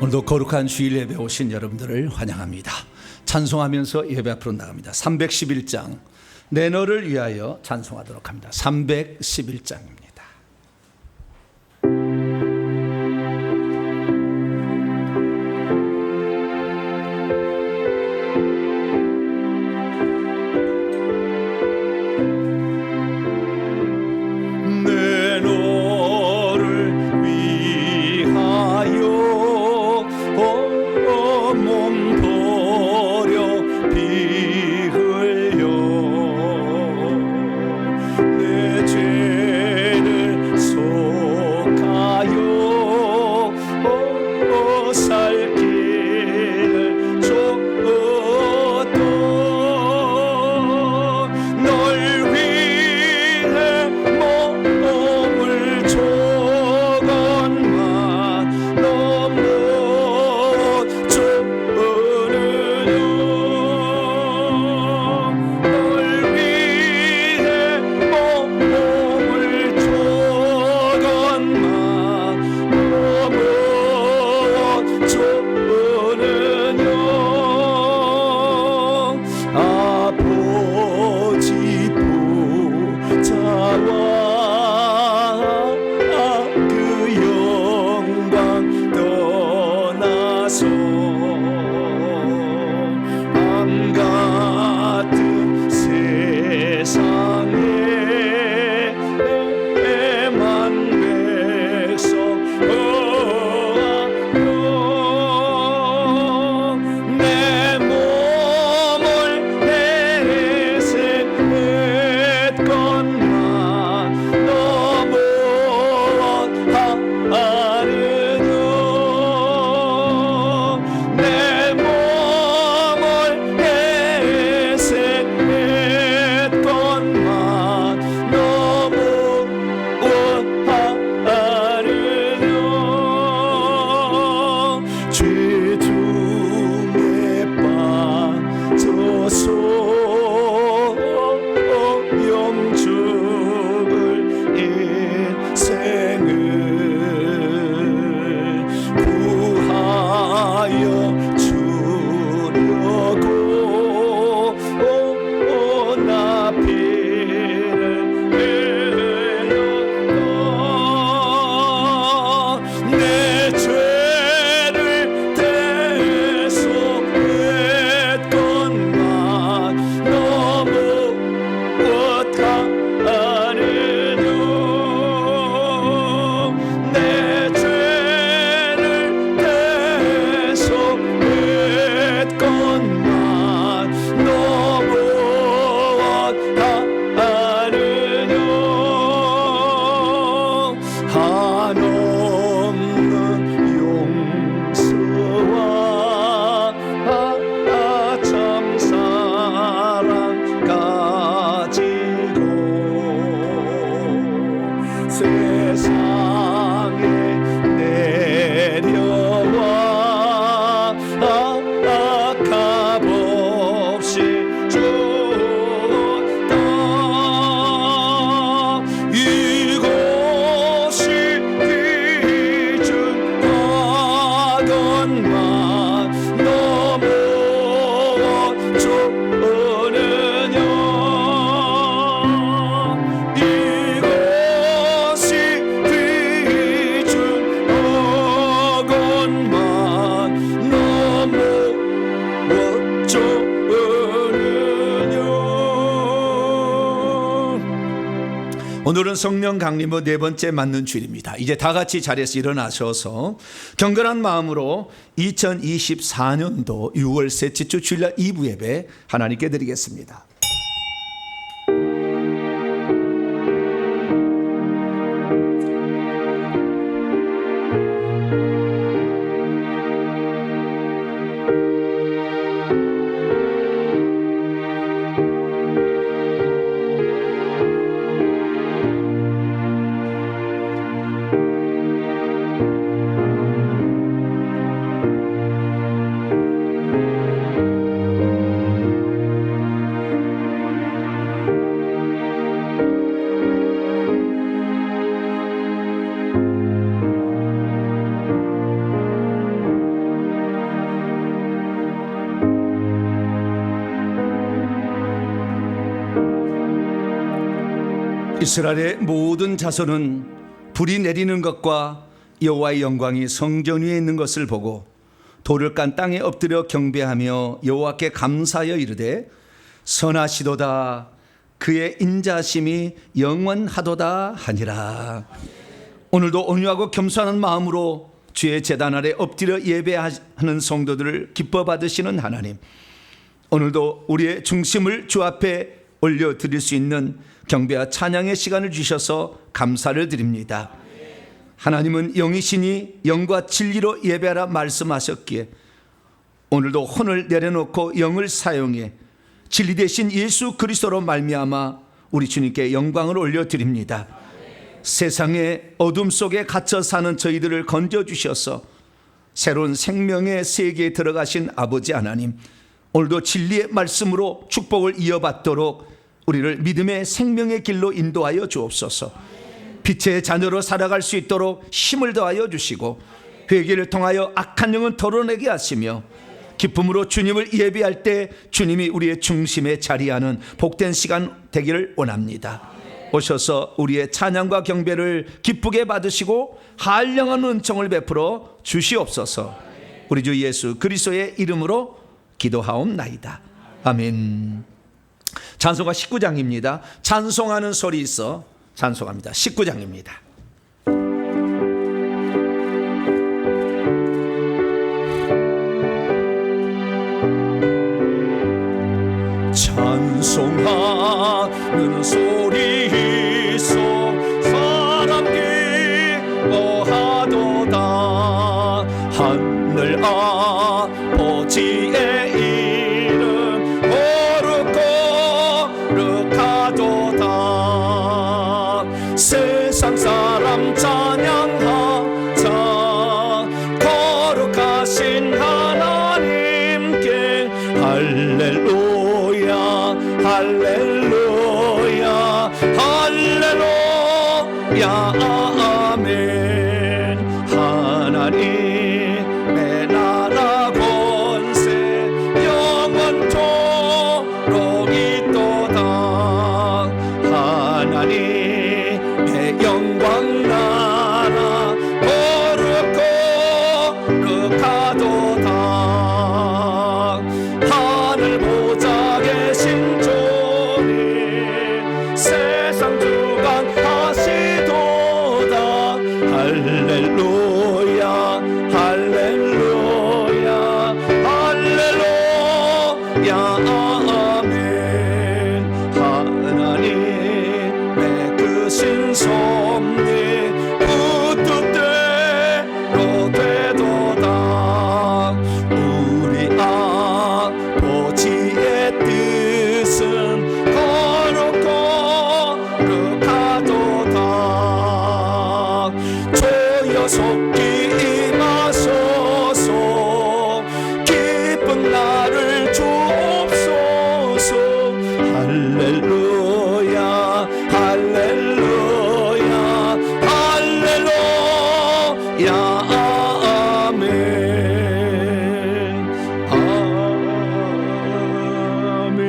오늘도 거룩한 주일 예배 오신 여러분들을 환영합니다. 찬송하면서 예배 앞으로 나갑니다. 311장 내 너를 위하여 찬송하도록 합니다. 311장입니다. 오늘은 성령 강림의 네 번째 맞는 주일입니다. 이제 다 같이 자리에서 일어나셔서 경건한 마음으로 2024년도 6월 셋째 주 주일날 2부 예배 하나님께 드리겠습니다. 이스라엘의 모든 자손은 불이 내리는 것과 여호와의 영광이 성전 위에 있는 것을 보고 돌을 깐 땅에 엎드려 경배하며 여호와께 감사하여 이르되 선하시도다 그의 인자심이 영원하도다 하니라. 오늘도 온유하고 겸손한 마음으로 주의 제단 아래 엎드려 예배하는 성도들을 기뻐 받으시는 하나님, 오늘도 우리의 중심을 주 앞에 올려드릴 수 있는 경배와 찬양의 시간을 주셔서 감사를 드립니다. 하나님은 영이시니 영과 진리로 예배하라 말씀하셨기에 오늘도 혼을 내려놓고 영을 사용해 진리 대신 예수 그리스도로 말미암아 우리 주님께 영광을 올려드립니다. 세상의 어둠 속에 갇혀 사는 저희들을 건져주셔서 새로운 생명의 세계에 들어가신 아버지 하나님, 오늘도 진리의 말씀으로 축복을 이어받도록 우리를 믿음의 생명의 길로 인도하여 주옵소서. 빛의 자녀로 살아갈 수 있도록 힘을 더하여 주시고 회개를 통하여 악한 영은 덜어내게 하시며 기쁨으로 주님을 예배할 때 주님이 우리의 중심에 자리하는 복된 시간 되기를 원합니다. 오셔서 우리의 찬양과 경배를 기쁘게 받으시고 한량한 은총을 베풀어 주시옵소서. 우리 주 예수 그리스도의 이름으로 기도하옵나이다. 아멘. 찬송가 19장입니다. 찬송하는 소리 있어 찬송합니다. 19장입니다. 찬송하는 소리 있어 사람 기뻐하도다. 하늘 아버지의 이름 거룩하도다. 세상 사람 찬양하자 거룩하신 하나님께 할렐루야 할렐루야 할렐루야 아멘. 하나님의 나라 권세 영원토록 있도다. 하나님의 영광 나라 거룩하도다. 하늘 보좌 계신 세상 주관하시도다. 할렐루야 할렐루야 할렐루야 아멘. 하나님의 그 신섭리 그 뜻대로 되도다. 우리 아버지의 뜻은 거룩하도다. 주여 속히 임하소서. 기쁜 나를 주옵소서. 할렐루야 할렐루야 할렐루야 아멘 아멘.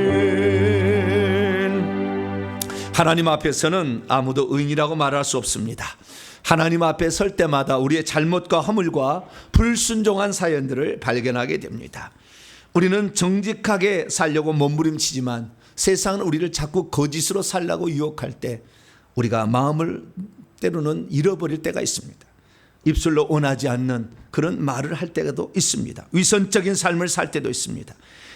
하나님 앞에서는 아무도 의인이라고 말할 수 없습니다. 하나님 앞에 설 때마다 우리의 잘못과 허물과 불순종한 사연들을 발견하게 됩니다. 우리는 정직하게 살려고 몸부림치지만 세상은 우리를 자꾸 거짓으로 살라고 유혹할 때 우리가 마음을 때로는 잃어버릴 때가 있습니다. 입술로 원하지 않는 그런 말을 할 때도 있습니다. 위선적인 삶을 살 때도 있습니다.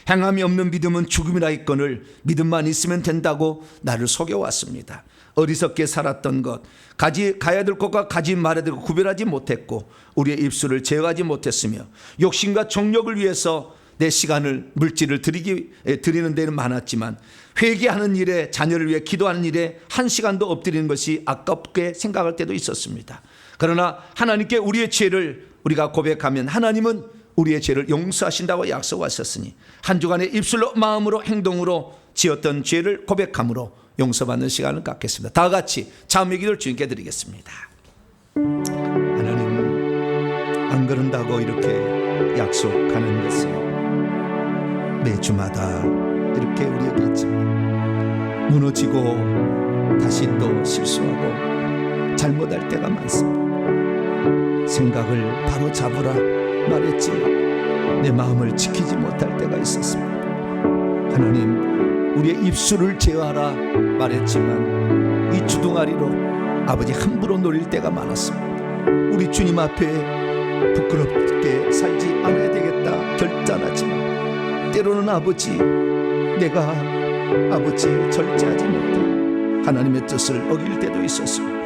행함이 없는 믿음은 죽음이라 있거늘 믿음만 있으면 된다고 나를 속여왔습니다. 어리석게 살았던 것, 가야 될 것과 가지 말아야 될 것 구별하지 못했고 우리의 입술을 제어하지 못했으며 욕심과 정욕을 위해서 내 시간을 물질을 드리는 데는 많았지만 회개하는 일에, 자녀를 위해 기도하는 일에 한 시간도 엎드리는 것이 아깝게 생각할 때도 있었습니다. 그러나 하나님께 우리의 죄를 우리가 고백하면 하나님은 우리의 죄를 용서하신다고 약속하셨으니 한 주간의 입술로 마음으로 행동으로 지었던 죄를 고백함으로 용서받는 시간을 갖겠습니다. 다 같이 자매의 기도를 주님께 드리겠습니다. 하나님, 안 그런다고 이렇게 약속하는 것을 매주마다 이렇게 우리에게 있지만 무너지고 다시 또 실수하고 잘못할 때가 많습니다. 생각을 바로 잡으라 말했지만 내 마음을 지키지 못할 때가 있었습니다. 하나님, 우리의 입술을 제어하라 말했지만 이 주둥아리로 아버지 함부로 노릴 때가 많았습니다. 우리 주님 앞에 부끄럽게 살지 않아야 되겠다 결단하지만 때로는 아버지, 내가 아버지 절제하지 못해 하나님의 뜻을 어길 때도 있었습니다.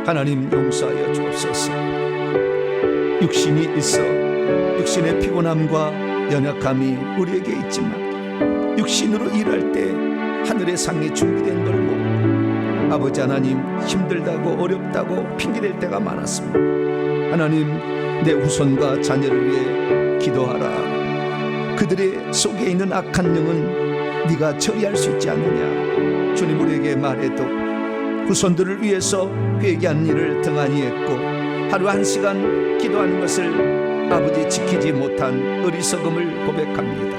하나님, 용서하여 주옵소서. 육신이 있어 육신의 피곤함과 연약함이 우리에게 있지만 육신으로 일할 때 하늘의 상이 준비된 걸 모르고 아버지 하나님, 힘들다고 어렵다고 핑계댈 때가 많았습니다. 하나님, 내 후손과 자녀를 위해 기도하라. 그들의 속에 있는 악한 영은 네가 처리할 수 있지 않느냐. 주님, 우리에게 말해도 후손들을 위해서 회개한 일을 등한히 했고 하루 1시간 기도하는 것을 아버지 지키지 못한 어리석음을 고백합니다.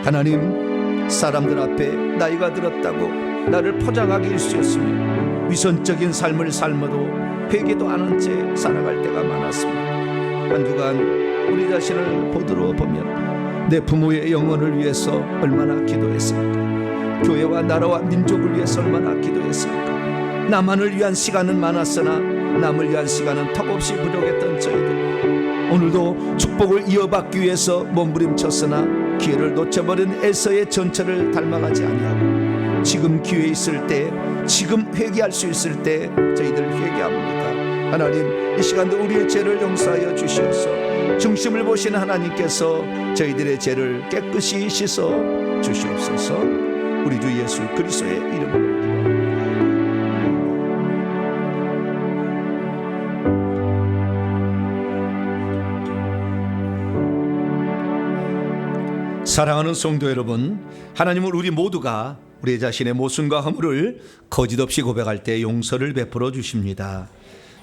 하나님, 사람들 앞에 나이가 들었다고 나를 포장하기 일쑤였으며 위선적인 삶을 삶아도 회개도 안 한 채 살아갈 때가 많았습니다. 한 주간 우리 자신을 보도록 보면 내 부모의 영혼을 위해서 얼마나 기도했습니까? 교회와 나라와 민족을 위해서 얼마나 기도했습니까? 나만을 위한 시간은 많았으나 남을 위한 시간은 턱없이 부족했던 저희들, 오늘도 축복을 이어받기 위해서 몸부림쳤으나 기회를 놓쳐버린 에서의 전철을 닮아가지 아니하고 지금 기회 있을 때, 지금 회개할 수 있을 때 저희들 회개합니다. 하나님, 이 시간도 우리의 죄를 용서하여 주시옵소서. 중심을 보시는 하나님께서 저희들의 죄를 깨끗이 씻어 주시옵소서. 우리 주 예수 그리스도의 이름으로 사랑하는 성도 여러분, 하나님은 우리 모두가 우리 자신의 모순과 허물을 거짓없이 고백할 때 용서를 베풀어 주십니다.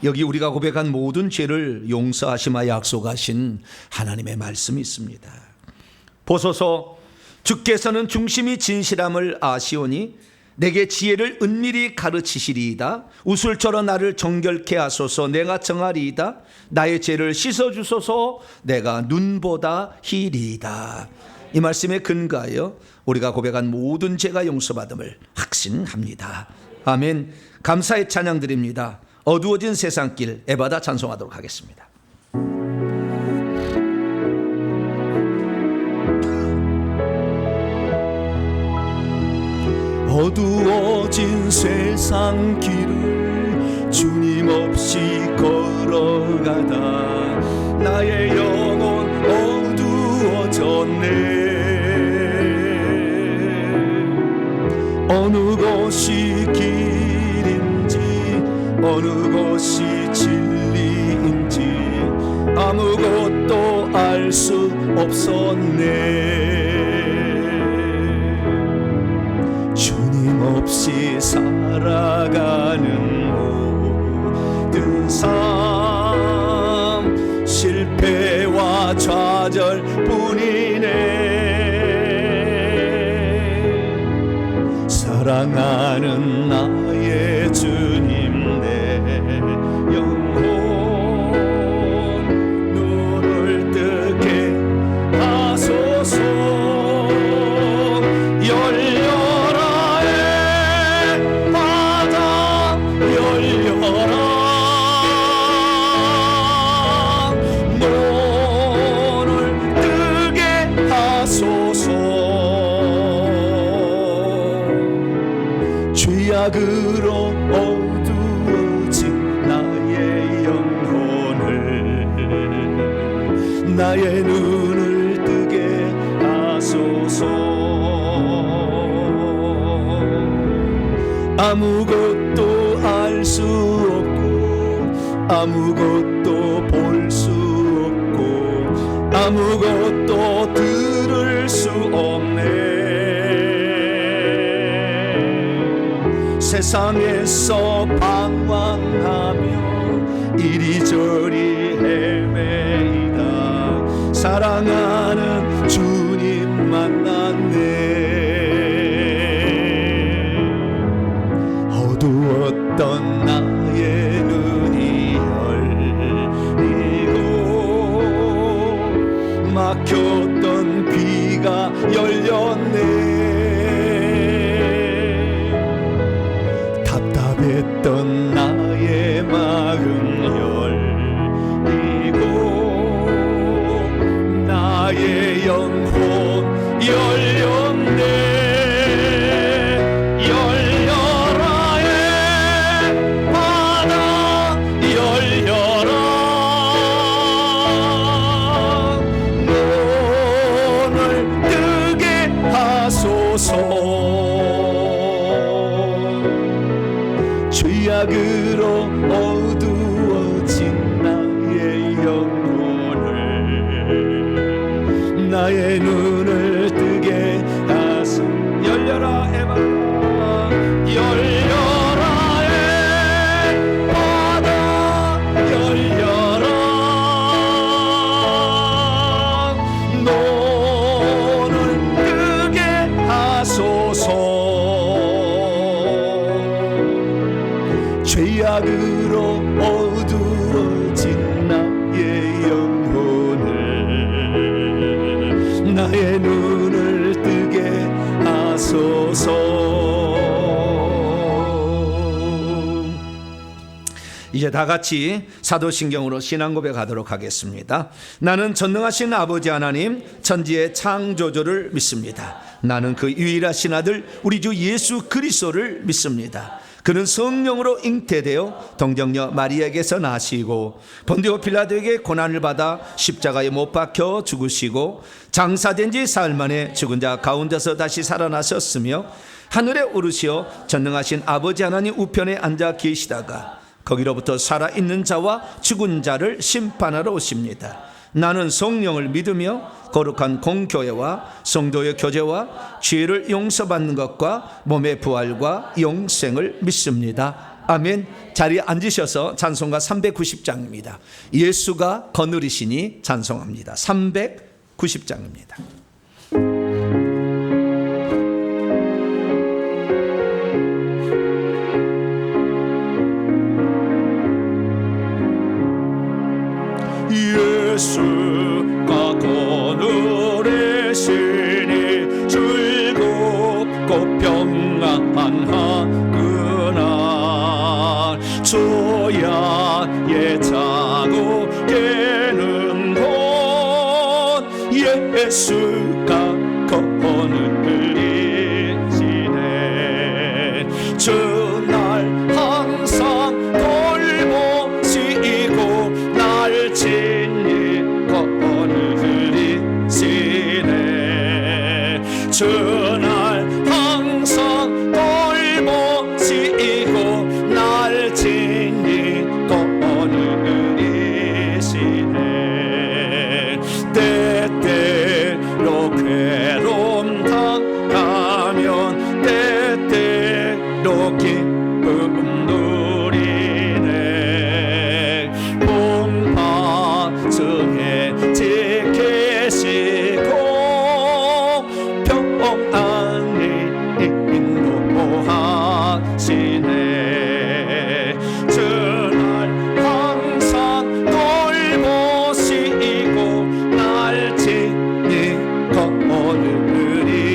여기 우리가 고백한 모든 죄를 용서하시마 약속하신 하나님의 말씀이 있습니다. 보소서, 주께서는 중심이 진실함을 아시오니 내게 지혜를 은밀히 가르치시리이다. 우술처럼 나를 정결케 하소서. 내가 정하리이다. 나의 죄를 씻어주소서. 내가 눈보다 희리이다. 이 말씀에 근거하여 우리가 고백한 모든 죄가 용서받음을 확신합니다. 아멘. 감사의 찬양 드립니다. 어두워진 세상길 에바다 찬송하도록 하겠습니다. 어두워진 세상 길을 주님 없이 걸어가다 나의 영혼 어두워졌네. 어느 곳이 길인지 어느 곳이 진리인지 아무것도 알 수 없었네. 주님 없이 살아가는 모든 삶 실패와 좌절뿐이네. 사랑하는 나의 주님, 내 영혼 눈을 뜨게 하소서. 열려라 의 바다 열려라. 눈을 뜨게 하소서. 죄악으로 어두워진 나의 영혼을 나의 눈을 뜨게 하소서. 아무것도 알 수 없고 아무것도 볼 수 없고 아무것도 들을 수 없네. 세상에서 방황하며 이리저리 헤매이다 사랑하는 주님 만났네. 어두워 나의 눈이 열리고 막혔던 귀가 열렸네. 답답했던 나의 마음 열리고 나의 영혼 열렸네. 죄악으로 어두워진 나의 영혼을 나의 눈을 뜨게 하소. 열려라 에바 열려라 에바다 열려라 눈을 뜨게 하소서. 죄악으로 어두워진 나의 영혼을 나의 눈을 뜨게 하소서. 이제 다 같이 사도신경으로 신앙 고백하도록 하겠습니다. 나는 전능하신 아버지 하나님 천지의 창조주를 믿습니다. 나는 그 유일하신 아들 우리 주 예수 그리스도를 믿습니다. 그는 성령으로 잉태되어 동정녀 마리아에게서 나시고 본디오 빌라도에게 고난을 받아 십자가에 못 박혀 죽으시고 장사된 지 사흘 만에 죽은 자 가운데서 다시 살아나셨으며 하늘에 오르시어 전능하신 아버지 하나님 우편에 앉아 계시다가 거기로부터 살아있는 자와 죽은 자를 심판하러 오십니다. 나는 성령을 믿으며 거룩한 공교회와 성도의 교제와 죄를 용서받는 것과 몸의 부활과 영생을 믿습니다. 아멘. 자리에 앉으셔서 찬송가 390장입니다. 예수가 거느리시니 찬송합니다. 390장입니다. 예수가 거느리시니 즐겁고 평안하구나. 조야의 자고 깨는 곳 예수가 거느리시네. 저날 항상 돌보시고 날 저날 항상 돌보시고 날 친히 거느리시네. 때때로 괴로움 당하면 때때로 기쁨 누리네. 봄파정에 지키시고 인도하시네. 저날 항상 돌보시고 날 친히 거느리시네.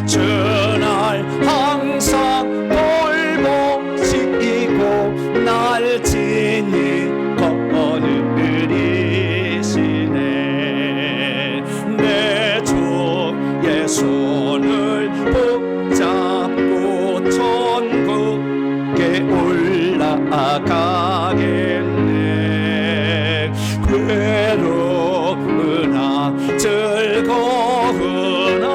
저날 항상 돌보시고 날 친히 거느리시네. 내 주의 손을 붙잡고 천국에 올라가겠네. 괴로우나 즐거우나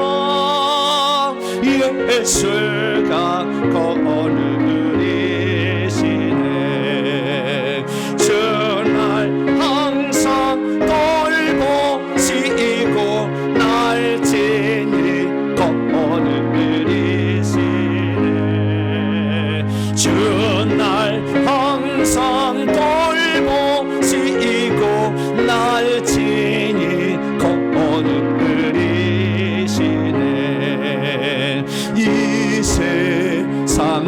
예수가 거느리시네. 저날 항상 돌보시고 날 친히 거느리시네. 저날 항상 돌보시고 날 친히 거느리시네. 이 세상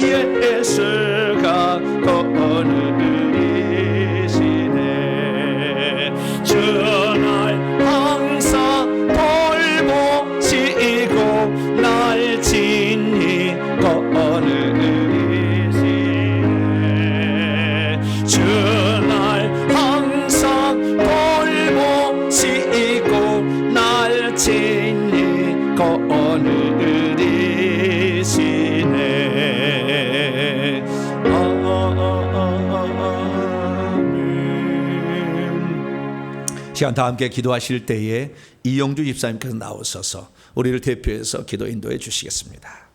예수가 거느리시네. 주날 항상 돌보시고 날 친히 거느리시네. 주날 항상 돌보시고 날 친히 거느리시네. 시간 다 함께 기도하실 때에 이용주 집사님께서 나오셔서 우리를 대표해서 기도 인도해 주시겠습니다.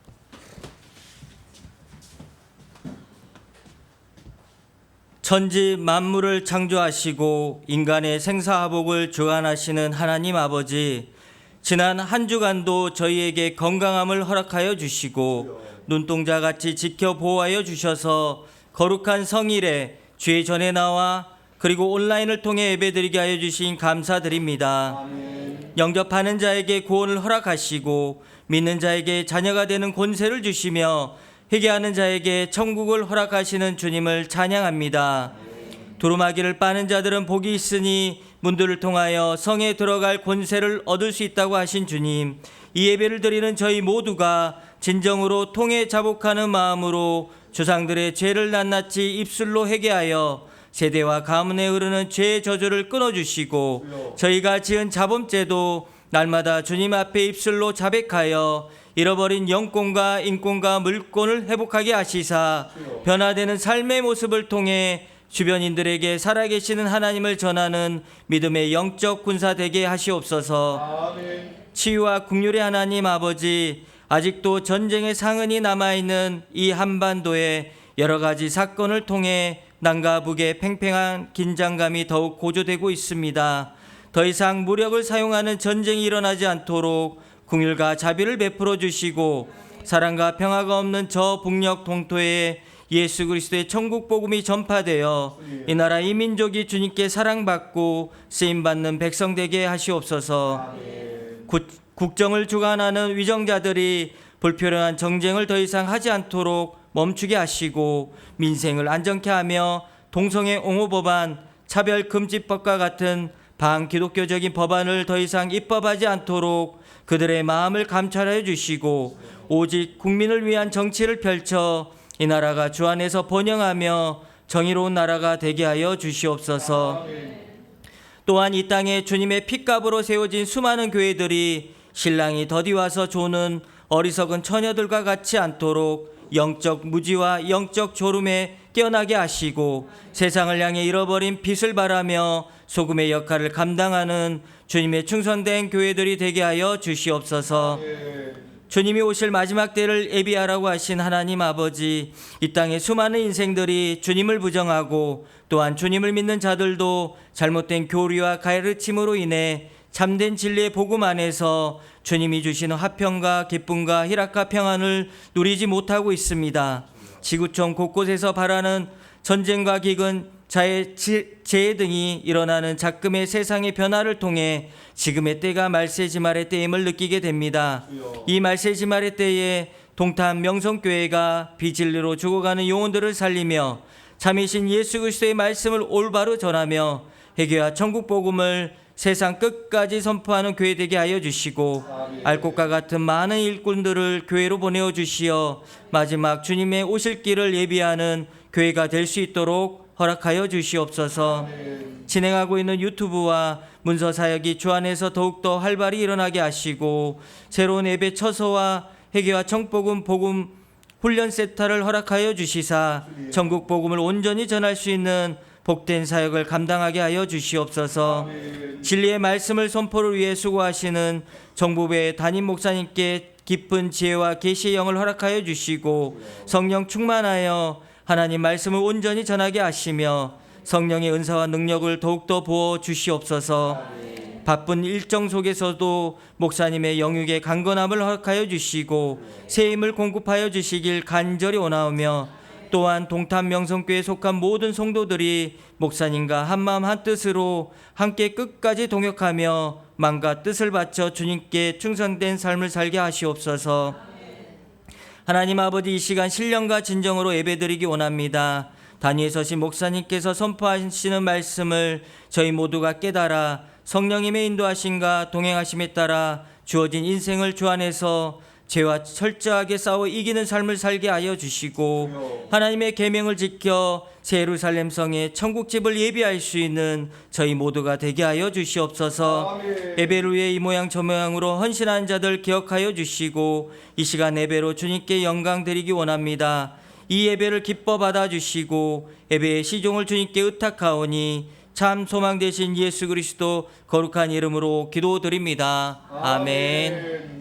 천지 만물을 창조하시고 인간의 생사화복을 주관하시는 하나님 아버지, 지난 한 주간도 저희에게 건강함을 허락하여 주시고 눈동자같이 지켜 보호하여 주셔서 거룩한 성일에 주의 전에 나와 그리고 온라인을 통해 예배드리게 하여 주신 감사드립니다. 아멘. 영접하는 자에게 구원을 허락하시고 믿는 자에게 자녀가 되는 권세를 주시며 회개하는 자에게 천국을 허락하시는 주님을 찬양합니다. 두루마기를 빠는 자들은 복이 있으니 문들을 통하여 성에 들어갈 권세를 얻을 수 있다고 하신 주님, 이 예배를 드리는 저희 모두가 진정으로 통해 자복하는 마음으로 조상들의 죄를 낱낱이 입술로 회개하여 세대와 가문에 흐르는 죄의 저주를 끊어주시고 저희가 지은 자범죄도 날마다 주님 앞에 입술로 자백하여 잃어버린 영권과 인권과 물권을 회복하게 하시사 변화되는 삶의 모습을 통해 주변인들에게 살아계시는 하나님을 전하는 믿음의 영적 군사 되게 하시옵소서. 아멘. 치유와 긍휼의 하나님 아버지, 아직도 전쟁의 상흔이 남아있는 이 한반도에 여러 가지 사건을 통해 남과 북의 팽팽한 긴장감이 더욱 고조되고 있습니다. 더 이상 무력을 사용하는 전쟁이 일어나지 않도록 긍휼과 자비를 베풀어 주시고 사랑과 평화가 없는 저 북녘 동토에 예수 그리스도의 천국 복음이 전파되어 이 나라 이 민족이 주님께 사랑받고 쓰임받는 백성 되게 하시옵소서. 국정을 주관하는 위정자들이 불필요한 정쟁을 더 이상 하지 않도록 멈추게 하시고 민생을 안정케 하며 동성애 옹호 법안, 차별금지법과 같은 반기독교적인 법안을 더 이상 입법하지 않도록 그들의 마음을 감찰하여 주시고 오직 국민을 위한 정치를 펼쳐 이 나라가 주 안에서 번영하며 정의로운 나라가 되게 하여 주시옵소서. 또한 이 땅에 주님의 핏값으로 세워진 수많은 교회들이 신랑이 더디와서 조는 어리석은 처녀들과 같지 않도록 영적 무지와 영적 졸음에 깨어나게 하시고 세상을 향해 잃어버린 빛을 바라며 소금의 역할을 감당하는 주님의 충성된 교회들이 되게 하여 주시옵소서. 주님이 오실 마지막 때를 예비하라고 하신 하나님 아버지, 이 땅의 수많은 인생들이 주님을 부정하고 또한 주님을 믿는 자들도 잘못된 교리와 가르침으로 인해 참된 진리의 복음 안에서 주님이 주시는 화평과 기쁨과 희락과 평안을 누리지 못하고 있습니다. 지구촌 곳곳에서 발하는 전쟁과 기근, 재해 등이 일어나는 작금의 세상의 변화를 통해 지금의 때가 말세지말의 때임을 느끼게 됩니다. 이 말세지말의 때에 동탄 명성교회가 비진리로 죽어가는 영혼들을 살리며 참이신 예수 그리스도의 말씀을 올바로 전하며 회개와 천국 복음을 세상 끝까지 선포하는 교회 되게 하여 주시고 알곡과 같은 많은 일꾼들을 교회로 보내어 주시어 마지막 주님의 오실 길을 예비하는 교회가 될 수 있도록 허락하여 주시옵소서. 진행하고 있는 유튜브와 문서 사역이 주 안에서 더욱더 활발히 일어나게 하시고 새로운 예배 처소와 회개와 청복음 복음 훈련 센터를 허락하여 주시사 전국 복음을 온전히 전할 수 있는 복된 사역을 감당하게 하여 주시옵소서. 진리의 말씀을 선포를 위해 수고하시는 정부부의 담임 목사님께 깊은 지혜와 계시의 영을 허락하여 주시고 성령 충만하여 하나님 말씀을 온전히 전하게 하시며 성령의 은사와 능력을 더욱더 부어 주시옵소서. 바쁜 일정 속에서도 목사님의 영육의 강건함을 허락하여 주시고 새 힘을 공급하여 주시길 간절히 원하오며 또한 동탄 명성교회에 속한 모든 성도들이 목사님과 한마음 한뜻으로 함께 끝까지 동역하며 마음과 뜻을 바쳐 주님께 충성된 삶을 살게 하시옵소서. 하나님 아버지, 이 시간 신령과 진정으로 예배드리기 원합니다. 단위에 서신 목사님께서 선포하시는 말씀을 저희 모두가 깨달아 성령님의 인도하심과 동행하심에 따라 주어진 인생을 주 안에서 죄와 철저하게 싸워 이기는 삶을 살게 하여 주시고, 하나님의 계명을 지켜 새 예루살렘 성에 천국집을 예비할 수 있는 저희 모두가 되게 하여 주시옵소서. 예배를 위해 이 모양 저 모양으로 헌신한 자들 기억하여 주시고, 이 시간 예배로 주님께 영광 드리기 원합니다. 이 예배를 기뻐 받아주시고 예배의 시종을 주님께 의탁하오니 참 소망 되신 예수 그리스도 거룩한 이름으로 기도드립니다. 아멘.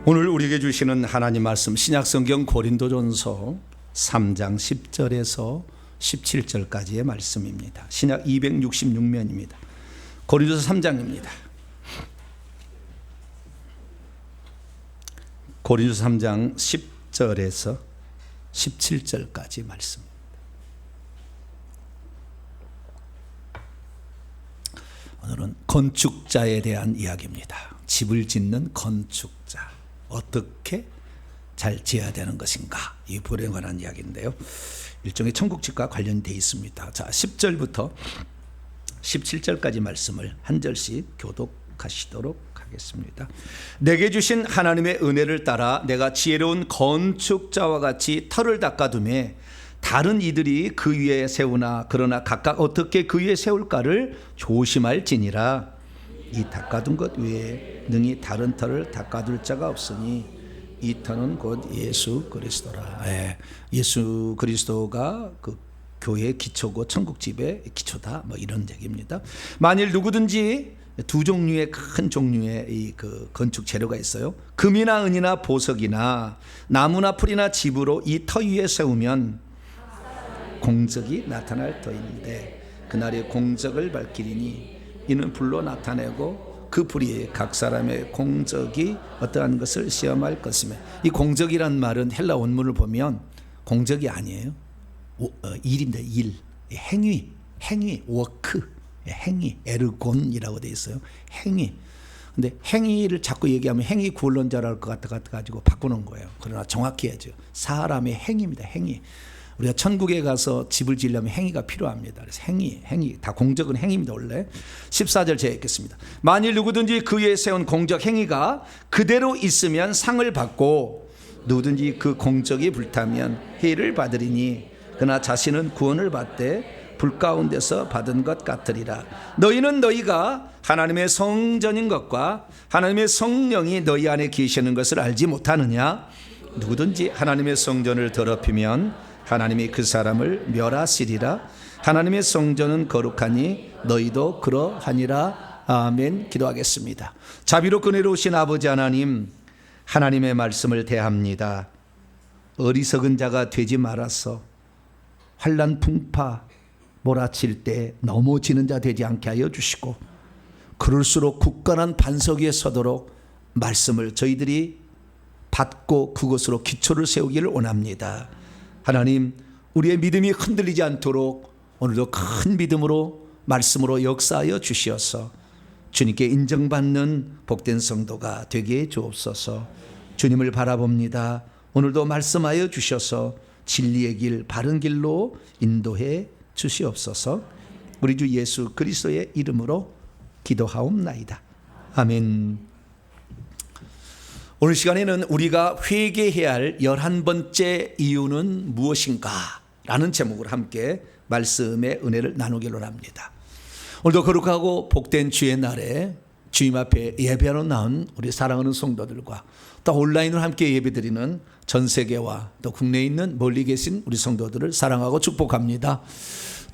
오늘 우리에게 주시는 하나님 말씀, 신약성경 고린도전서 3장 10절에서 17절까지의 말씀입니다. 신약 266면입니다. 고린도서 3장입니다. 고린도서 3장 10절에서 17절까지 말씀입니다. 오늘은 건축자에 대한 이야기입니다. 집을 짓는 건축자, 어떻게 잘 지어야 되는 것인가, 이 불에 관한 이야기인데요. 일종의 천국집과 관련되어 있습니다. 자, 10절부터 17절까지 말씀을 한 절씩 교독하시도록 하겠습니다. 내게 주신 하나님의 은혜를 따라 내가 지혜로운 건축자와 같이 터를 닦아두매 다른 이들이 그 위에 세우나 그러나 각각 어떻게 그 위에 세울까를 조심할지니라. 이 닦아둔 것 외에 능히 다른 터를 닦아둘 자가 없으니 이 터는 곧 예수 그리스도라. 예수 그리스도가 그 교회의 기초고 천국집의 기초다, 뭐 이런 얘기입니다. 만일 누구든지 두 종류의 큰 종류의 이 그 건축 재료가 있어요. 금이나 은이나 보석이나 나무나 풀이나 집으로 이 터 위에 세우면 공적이 나타날 터인데 그날의 공적을 밝히리니 이는 불로 나타내고 그 불이 각 사람의 공적이 어떠한 것을 시험할 것이며, 이 공적이란 말은 헬라 원문을 보면 공적이 아니에요. 일인데 일, 행위, 워크, 행위, 에르곤이라고 돼 있어요. 행위. 근데 행위를 자꾸 얘기하면 행위 구원론자랄 것 같아 가지고 바꾸는 거예요. 그러나 정확히 해야죠. 사람의 행위입니다. 행위. 우리가 천국에 가서 집을 지으려면 행위가 필요합니다. 그래서 행위, 다 공적은 행위입니다. 원래 14절 제가 읽겠습니다. 만일 누구든지 그 위에 세운 공적 행위가 그대로 있으면 상을 받고 누구든지 그 공적이 불타면 해를 받으리니 그러나 자신은 구원을 받되 불 가운데서 받은 것 같으리라. 너희는 너희가 하나님의 성전인 것과 하나님의 성령이 너희 안에 계시는 것을 알지 못하느냐. 누구든지 하나님의 성전을 더럽히면 하나님이 그 사람을 멸하시리라. 하나님의 성전은 거룩하니 너희도 그러하니라. 아멘. 기도하겠습니다. 자비롭고 은혜로우신 아버지 하나님, 하나님의 말씀을 대합니다. 어리석은 자가 되지 말아서 환난 풍파 몰아칠 때 넘어지는 자 되지 않게 하여 주시고, 그럴수록 굳건한 반석 위에 서도록 말씀을 저희들이 받고 그것으로 기초를 세우기를 원합니다. 하나님, 우리의 믿음이 흔들리지 않도록 오늘도 큰 믿음으로 말씀으로 역사하여 주시어서 주님께 인정받는 복된 성도가 되게 해 주옵소서. 주님을 바라봅니다. 오늘도 말씀하여 주셔서 진리의 길, 바른 길로 인도해 주시옵소서. 우리 주 예수 그리스도의 이름으로 기도하옵나이다. 아멘. 오늘 시간에는 우리가 회개해야 할 11번째 이유는 무엇인가 라는 제목으로 함께 말씀의 은혜를 나누기로 합니다. 오늘도 거룩하고 복된 주의 날에 주님 앞에 예배하러 나온 우리 사랑하는 성도들과 또 온라인으로 함께 예배드리는 전 세계와 또 국내에 있는 멀리 계신 우리 성도들을 사랑하고 축복합니다.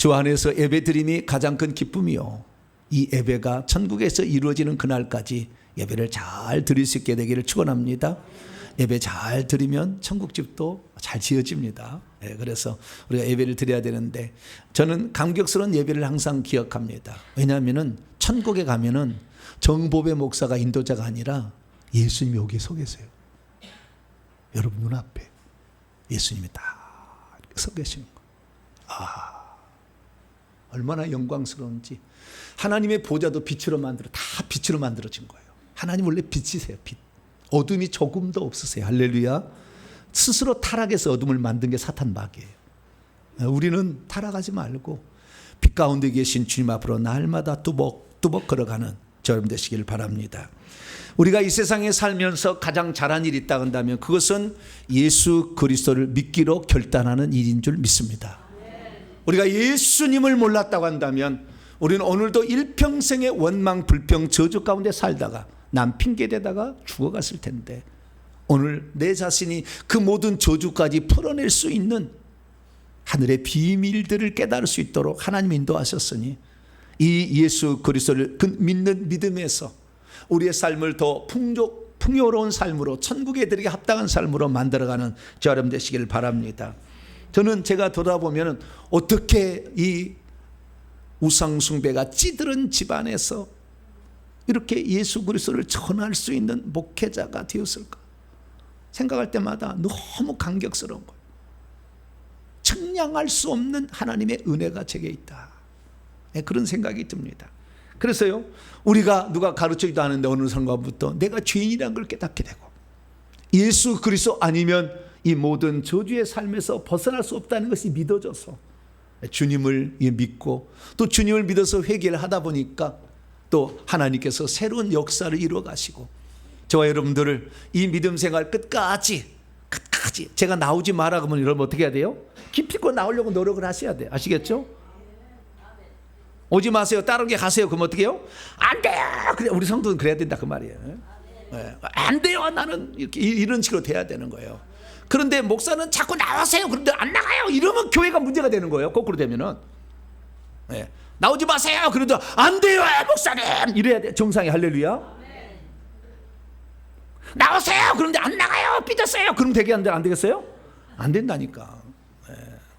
주 안에서 예배드림이 가장 큰 기쁨이요. 이 예배가 천국에서 이루어지는 그날까지 예배를 잘 드릴 수 있게 되기를 축원합니다. 예배 잘 드리면 천국집도 잘 지어집니다. 그래서 우리가 예배를 드려야 되는데 저는 감격스러운 예배를 항상 기억합니다. 왜냐하면 천국에 가면은 정보배 목사가 인도자가 아니라 예수님이 여기에 서 계세요. 여러분 눈앞에 예수님이 딱 서 계시는 거. 얼마나 영광스러운지. 하나님의 보좌도 빛으로 다 빛으로 만들어진 거예요. 하나님 원래 빛이세요. 빛. 어둠이 조금도 없으세요. 할렐루야. 스스로 타락해서 어둠을 만든 게 사탄 마귀예요. 우리는 타락하지 말고 빛 가운데 계신 주님 앞으로 날마다 뚜벅뚜벅 걸어가는 저여러분 되시길 바랍니다. 우리가 이 세상에 살면서 가장 잘한 일이 있다 한다면 그것은 예수 그리스도를 믿기로 결단하는 일인 줄 믿습니다. 우리가 예수님을 몰랐다고 한다면 우리는 오늘도 일평생의 원망, 불평, 저주 가운데 살다가 남 핑계대다가 죽어갔을 텐데 오늘 내 자신이 그 모든 저주까지 풀어낼 수 있는 하늘의 비밀들을 깨달을 수 있도록 하나님이 인도하셨으니 이 예수 그리스도를 믿는 믿음에서 우리의 삶을 더 풍요로운 삶으로 천국에 들이게 합당한 삶으로 만들어가는 저 여러분 되시길 바랍니다. 저는 제가 돌아보면 어떻게 이 우상숭배가 찌들은 집안에서 이렇게 예수 그리스도를 전할 수 있는 목회자가 되었을까 생각할 때마다 너무 감격스러운 거예요. 측량할 수 없는 하나님의 은혜가 제게 있다. 그런 생각이 듭니다. 그래서요 우리가 누가 가르쳐주지도 않은데 어느 순간부터 내가 죄인이라는 걸 깨닫게 되고 예수 그리스도 아니면 이 모든 저주의 삶에서 벗어날 수 없다는 것이 믿어져서 주님을 믿고 또 주님을 믿어서 회개를 하다 보니까 또 하나님께서 새로운 역사를 이루어 가시고 저와 여러분들을 이 믿음 생활 끝까지 제가 나오지 마라 그러면 여러분 어떻게 해야 돼요? 기필코 나오려고 노력을 하셔야 돼요. 아시겠죠? 오지 마세요. 다른 게 가세요. 그럼 어떻게 해요? 안 돼요. 그래, 우리 성도는 그래야 된다 그 말이에요. 안 돼요. 나는 이런 식으로 돼야 되는 거예요. 그런데 목사는 자꾸 나와세요. 그런데 안 나가요. 이러면 교회가 문제가 되는 거예요. 거꾸로 되면은 나오지 마세요. 그래도 안 돼요, 목사님. 이래야 돼. 정상이 할렐루야. 나오세요. 그런데 안 나가요. 삐졌어요. 그럼 되게 안 되겠어요? 안 된다니까.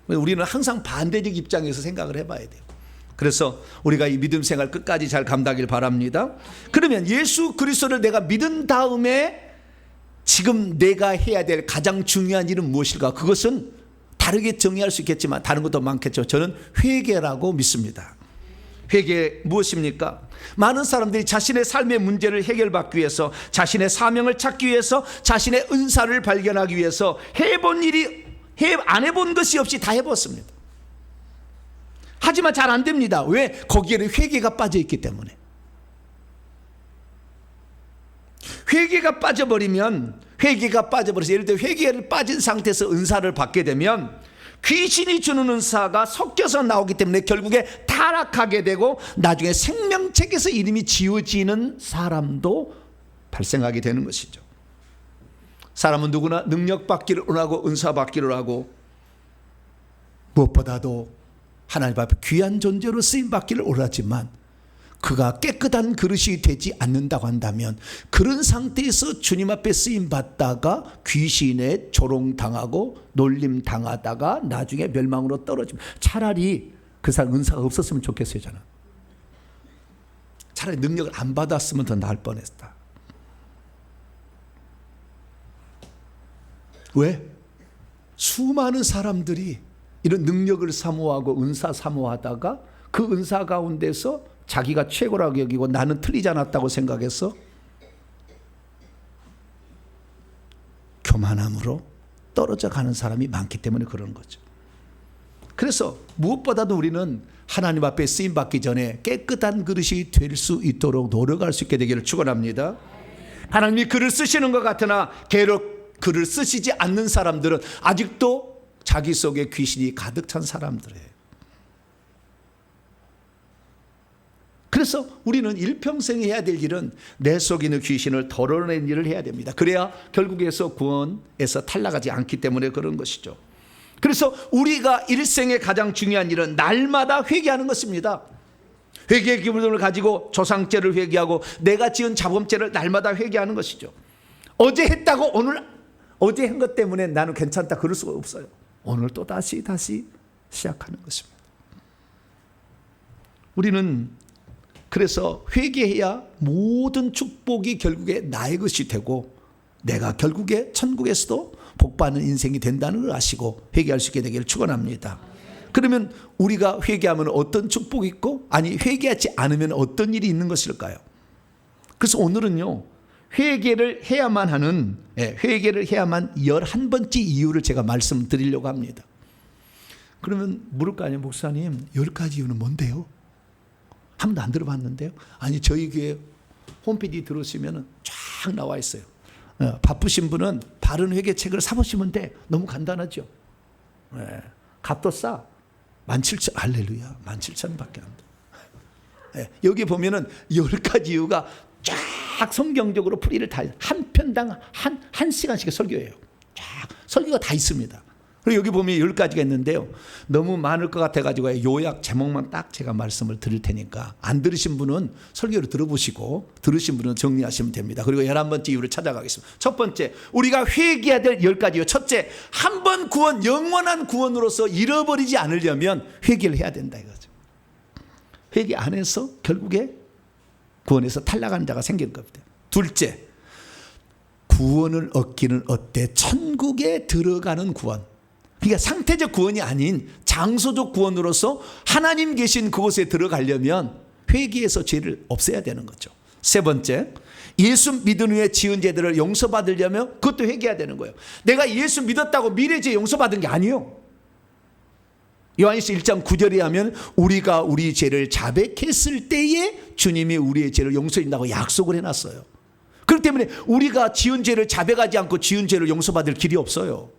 우리는 항상 반대적 입장에서 생각을 해봐야 돼요. 그래서 우리가 이 믿음 생활 끝까지 잘 감당하길 바랍니다. 그러면 예수 그리스도를 내가 믿은 다음에 지금 내가 해야 될 가장 중요한 일은 무엇일까? 그것은 다르게 정의할 수 있겠지만 다른 것도 많겠죠. 저는 회개라고 믿습니다. 회개 무엇입니까? 많은 사람들이 자신의 삶의 문제를 해결받기 위해서 자신의 사명을 찾기 위해서 자신의 은사를 발견하기 위해서 안 해본 것이 없이 다 해봤습니다. 하지만 잘 안 됩니다. 왜? 거기에는 회개가 빠져 있기 때문에. 회개가 빠져버려서 예를 들어 회개를 빠진 상태에서 은사를 받게 되면 귀신이 주는 은사가 섞여서 나오기 때문에 결국에 타락하게 되고 나중에 생명책에서 이름이 지워지는 사람도 발생하게 되는 것이죠. 사람은 누구나 능력 받기를 원하고 은사 받기를 하고 무엇보다도 하나님 앞에 귀한 존재로 쓰임 받기를 원하지만 그가 깨끗한 그릇이 되지 않는다고 한다면 그런 상태에서 주님 앞에 쓰임 받다가 귀신에 조롱당하고 놀림당하다가 나중에 멸망으로 떨어지면 차라리 그 사람 은사가 없었으면 좋겠어요. 저는 차라리 능력을 안 받았으면 더 나을 뻔했다. 왜? 수많은 사람들이 이런 능력을 사모하고 은사 사모하다가 그 은사 가운데서 자기가 최고라고 여기고 나는 틀리지 않았다고 생각해서 교만함으로 떨어져 가는 사람이 많기 때문에 그런 거죠. 그래서 무엇보다도 우리는 하나님 앞에 쓰임 받기 전에 깨끗한 그릇이 될 수 있도록 노력할 수 있게 되기를 축원합니다. 하나님이 글을 쓰시는 것 같으나 글을 쓰시지 않는 사람들은 아직도 자기 속에 귀신이 가득 찬 사람들이에요. 그래서 우리는 일평생 해야 될 일은 내 속에 있는 귀신을 덜어내는 일을 해야 됩니다. 그래야 결국에서 구원에서 탈락하지 않기 때문에 그런 것이죠. 그래서 우리가 일생의 가장 중요한 일은 날마다 회개하는 것입니다. 회개의 기분을 가지고 조상죄를 회개하고 내가 지은 자범죄를 날마다 회개하는 것이죠. 어제 했다고 어제 한 것 때문에 나는 괜찮다 그럴 수가 없어요. 오늘 또 다시 시작하는 것입니다. 우리는 그래서 회개해야 모든 축복이 결국에 나의 것이 되고 내가 결국에 천국에서도 복받는 인생이 된다는 걸 아시고 회개할 수 있게 되기를 축원합니다. 그러면 우리가 회개하면 어떤 축복이 있고 아니 회개하지 않으면 어떤 일이 있는 것일까요? 그래서 오늘은요 회개를 해야만 하는 회개를 해야만 11번째 이유를 제가 말씀드리려고 합니다. 그러면 물을 거 아니에요. 목사님 10가지 이유는 뭔데요? 한 번도 안 들어봤는데요. 아니 저희 교회 홈페이지 들어오시면 쫙 나와 있어요. 바쁘신 분은 바른 회개 책을 사보시면 돼. 너무 간단하죠. 값도 싸. 17,000 할렐루야 17,000밖에 안 돼. 여기 보면은 10가지 이유가 쫙 성경적으로 풀이를 다 한 편당 한 시간씩 설교해요. 쫙 설교가 다 있습니다. 그리고 여기 보면 10가지가 있는데요. 너무 많을 것 같아가지고 요약 제목만 딱 제가 말씀을 드릴 테니까 안 들으신 분은 설교를 들어보시고 들으신 분은 정리하시면 됩니다. 그리고 11번째 이유를 찾아가겠습니다. 첫 번째, 우리가 회개해야 될 10가지요. 첫째, 한 번 구원, 영원한 구원으로서 잃어버리지 않으려면 회개를 해야 된다 이거죠. 회개 안 해서 결국에 구원에서 탈락하는 자가 생기는 겁니다. 둘째, 구원을 얻기는 어때? 천국에 들어가는 구원. 그러니까 상태적 구원이 아닌 장소적 구원으로서 하나님 계신 그곳에 들어가려면 회개해서 죄를 없애야 되는 거죠. 세 번째, 예수 믿은 후에 지은 죄들을 용서받으려면 그것도 회개해야 되는 거예요. 내가 예수 믿었다고 미래 죄 용서받은 게 아니에요. 요한일서 1장 9절에 하면 우리가 우리 죄를 자백했을 때에 주님이 우리의 죄를 용서해 준다고 약속을 해놨어요. 그렇기 때문에 우리가 지은 죄를 자백하지 않고 지은 죄를 용서받을 길이 없어요.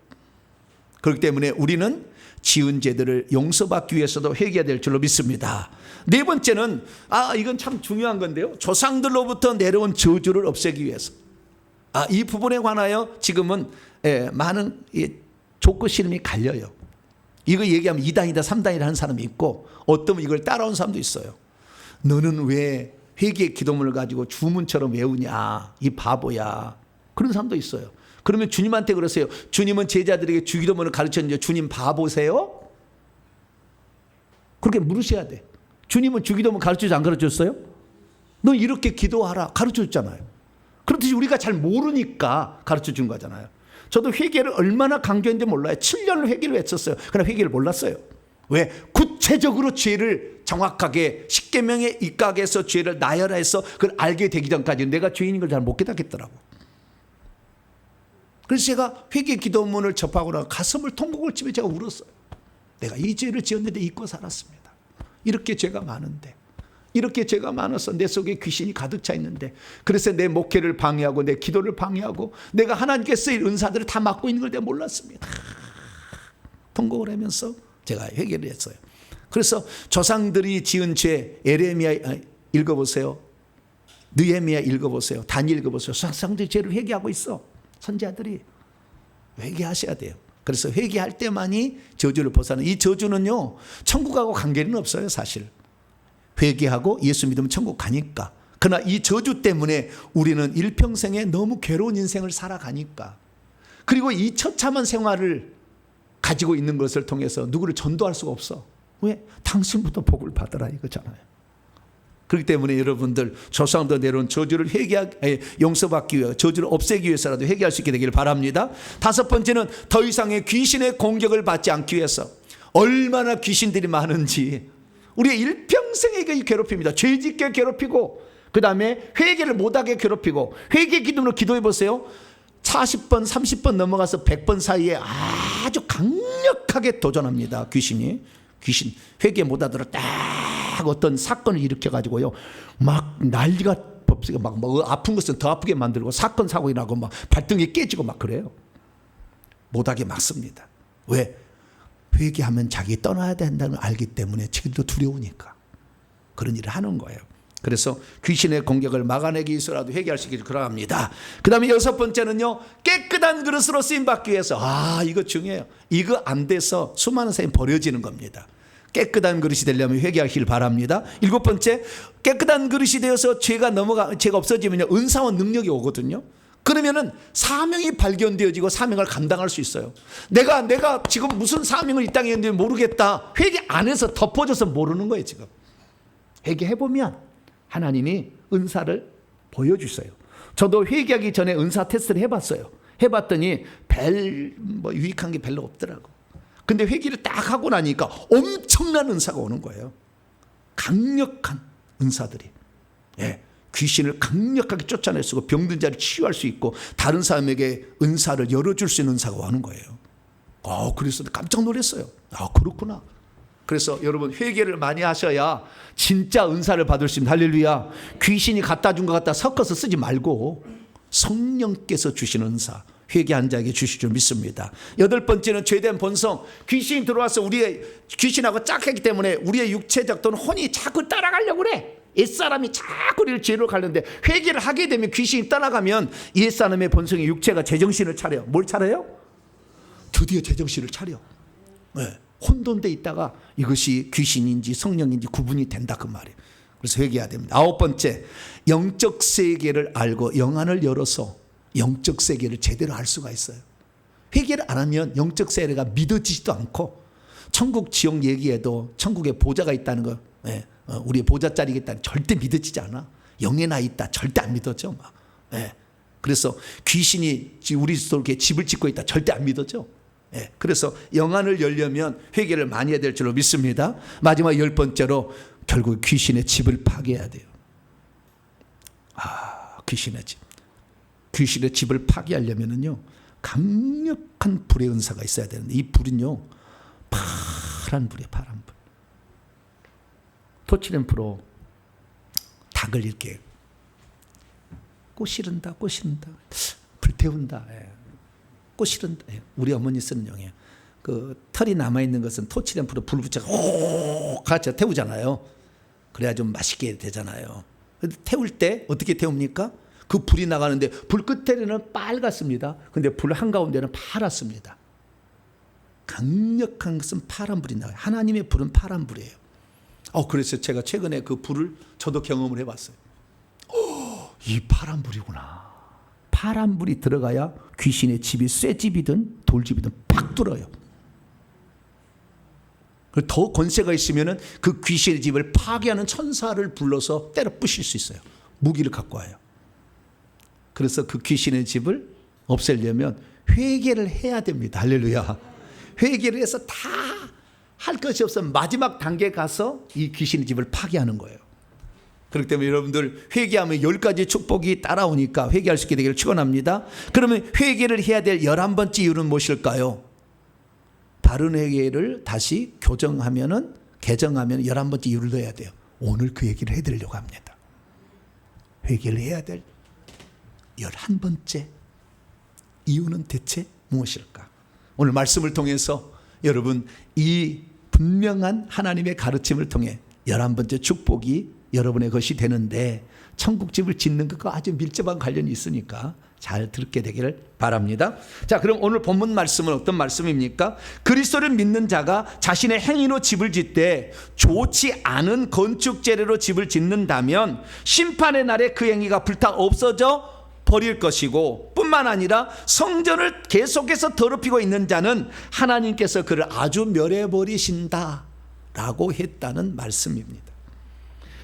그렇기 때문에 우리는 지은 죄들을 용서받기 위해서도 회개해야 될 줄로 믿습니다. 네 번째는 이건 참 중요한 건데요. 조상들로부터 내려온 저주를 없애기 위해서. 이 부분에 관하여 지금은 많은 족구 씨름이 갈려요. 이거 얘기하면 2단이다 3단이다 하는 사람이 있고 어떤 이걸 따라온 사람도 있어요. 너는 왜 회개의 기도문을 가지고 주문처럼 외우냐 이 바보야. 그런 사람도 있어요. 그러면 주님한테 그러세요. 주님은 제자들에게 주기도문을 가르쳤는데 주님 바보세요? 그렇게 물으셔야 돼. 주님은 주기도문 가르쳐주지 안 가르쳤어요? 너 이렇게 기도하라 가르쳐줬잖아요. 그렇듯이 우리가 잘 모르니까 가르쳐준 거잖아요. 저도 회개를 얼마나 강조했는지 몰라요. 7년을 회개를 했었어요. 그러나 회개를 몰랐어요. 왜? 구체적으로 죄를 정확하게 십계명에 입각해서 죄를 나열해서 그걸 알게 되기 전까지 내가 죄인인 걸 잘 못 깨닫겠더라고. 그래서 제가 회개 기도문을 접하고 나서 가슴을 통곡을 치며 제가 울었어요. 내가 이 죄를 지었는데 잊고 살았습니다. 이렇게 죄가 많은데 이렇게 죄가 많아서 내 속에 귀신이 가득 차 있는데 그래서 내 목회를 방해하고 내 기도를 방해하고 내가 하나님께 쓰일 은사들을 다 막고 있는 걸 내가 몰랐습니다. 통곡을 하면서 제가 회개를 했어요. 그래서 조상들이 지은 죄 에레미야 읽어보세요. 느헤미야 읽어보세요. 다니엘 읽어보세요. 조상들이 죄를 회개하고 있어. 선지자들이 회개하셔야 돼요. 그래서 회개할 때만이 저주를 벗어나는 이 저주는요 천국하고 관계는 없어요. 사실 회개하고 예수 믿으면 천국 가니까. 그러나 이 저주 때문에 우리는 일평생에 너무 괴로운 인생을 살아가니까 그리고 이 처참한 생활을 가지고 있는 것을 통해서 누구를 전도할 수가 없어. 왜? 당신부터 복을 받으라 이거잖아요. 그렇기 때문에 여러분들 조상들 내려온 저주를 용서받기 위해 저주를 없애기 위해서라도 회개할 수 있게 되기를 바랍니다. 다섯 번째는 더 이상의 귀신의 공격을 받지 않기 위해서. 얼마나 귀신들이 많은지 우리의 일평생에게 괴롭힙니다. 죄짓게 괴롭히고 그 다음에 회개를 못하게 괴롭히고 회개 기도로 기도해 보세요. 40번 30번 넘어가서 100번 사이에 아주 강력하게 도전합니다. 귀신 회개 못하도록 딱 어떤 사건을 일으켜가지고요 막 난리가 법석에 막 아픈 것은 더 아프게 만들고 사건 사고가 나고 막 발등이 깨지고 막 그래요. 못하게 막습니다. 왜? 회개하면 자기 떠나야 된다는 걸 알기 때문에 지금도 두려우니까 그런 일을 하는 거예요. 그래서 귀신의 공격을 막아내기 위해서라도 회개할 수 있기를 그러합니다. 그 다음에 6번째는요, 깨끗한 그릇으로 쓰임받기 위해서. 이거 중요해요. 이거 안 돼서 수많은 사람이 버려지는 겁니다. 깨끗한 그릇이 되려면 회개하길 바랍니다. 7번째, 깨끗한 그릇이 되어서 죄가 없어지면요, 은사와 능력이 오거든요. 그러면은 사명이 발견되어지고 사명을 감당할 수 있어요. 내가 지금 무슨 사명을 이 땅에 했는지 모르겠다. 회개 안 해서 덮어져서 모르는 거예요, 지금. 회개해보면 하나님이 은사를 보여주세요. 저도 회개하기 전에 은사 테스트를 해봤어요. 해봤더니 유익한 게 별로 없더라고. 근데 회개를 딱 하고 나니까 엄청난 은사가 오는 거예요. 강력한 은사들이. 귀신을 강력하게 쫓아낼 수 있고 병든 자를 치유할 수 있고 다른 사람에게 은사를 열어줄 수 있는 은사가 오는 거예요. 그래서 깜짝 놀랐어요. 그렇구나. 그래서 여러분, 회개를 많이 하셔야 진짜 은사를 받을 수 있습니다. 할렐루야. 귀신이 갖다 준 것 갖다 섞어서 쓰지 말고 성령께서 주시는 은사, 회개한 자에게 주실 줄 믿습니다. 8번째는 죄된 본성. 귀신이 들어와서 우리의 귀신하고 짝했기 때문에 우리의 육체적 또는 혼이 자꾸 따라가려고 그래. 옛사람이 자꾸 우리를 죄로 가려는데, 회개를 하게 되면 귀신이 떠나가면 옛사람의 본성이 육체가 제정신을 차려요. 뭘 차려요? 드디어 제정신을 차려. 혼돈돼 있다가 이것이 귀신인지 성령인지 구분이 된다, 그 말이에요. 그래서 회개해야 됩니다. 9번째, 영적 세계를 알고 영안을 열어서 영적 세계를 제대로 알 수가 있어요. 회개를 안 하면 영적 세계가 믿어지지도 않고, 천국 지옥 얘기해도 천국에 보좌가 있다는 거, 우리의 보좌 자리겠다 절대 믿어지지 않아. 영에 나 있다 절대 안 믿어져. 그래서 귀신이 우리 속에 집을 짓고 있다 절대 안 믿어져. 그래서 영안을 열려면 회개를 많이 해야 될 줄로 믿습니다. 마지막 10번째로 결국 귀신의 집을 파괴해야 돼요. 귀신의 집. 귀신의 집을 파괴하려면요, 강력한 불의 은사가 있어야 되는데, 이 불은요, 파란 불이에요. 파란 불. 토치램프로 닭을 이렇게 꼬시른다, 불태운다, 꼬시른다. 우리 어머니 쓰는 용이에요. 그 털이 남아있는 것은 토치램프로 불 붙여서 오 같이 태우잖아요. 그래야 좀 맛있게 되잖아요. 태울 때 어떻게 태웁니까? 그 불이 나가는데 불 끝에는 빨갛습니다. 근데 불 한가운데는 파랗습니다. 강력한 것은 파란 불이 나와요. 하나님의 불은 파란 불이에요. 그래서 제가 최근에 그 불을 저도 경험을 해봤어요. 이 파란 불이구나. 파란 불이 들어가야 귀신의 집이 쇠집이든 돌집이든 팍 뚫어요. 더 권세가 있으면 그 귀신의 집을 파괴하는 천사를 불러서 때려 부실 수 있어요. 무기를 갖고 와요. 그래서 그 귀신의 집을 없애려면 회개를 해야 됩니다. 할렐루야. 회개를 해서 다 할 것이 없으면 마지막 단계에 가서 이 귀신의 집을 파괴하는 거예요. 그렇기 때문에 여러분들 회개하면 10가지 축복이 따라오니까 회개할 수 있게 되기를 축원합니다. 그러면 회개를 해야 될 11번째 이유는 무엇일까요? 바른 회개를 다시 개정하면 11번째 이유를 넣어야 돼요. 오늘 그 얘기를 해드리려고 합니다. 회개를 해야 될 11번째 이유는 대체 무엇일까? 오늘 말씀을 통해서 여러분, 이 분명한 하나님의 가르침을 통해 11번째 축복이 여러분의 것이 되는데, 천국집을 짓는 것과 아주 밀접한 관련이 있으니까 잘 듣게 되기를 바랍니다. 자, 그럼 오늘 본문 말씀은 어떤 말씀입니까? 그리스도를 믿는 자가 자신의 행위로 집을 짓되 좋지 않은 건축 재료로 집을 짓는다면 심판의 날에 그 행위가 불타 없어져 버릴 것이고, 뿐만 아니라 성전을 계속해서 더럽히고 있는 자는 하나님께서 그를 아주 멸해 버리신다 라고 했다는 말씀입니다.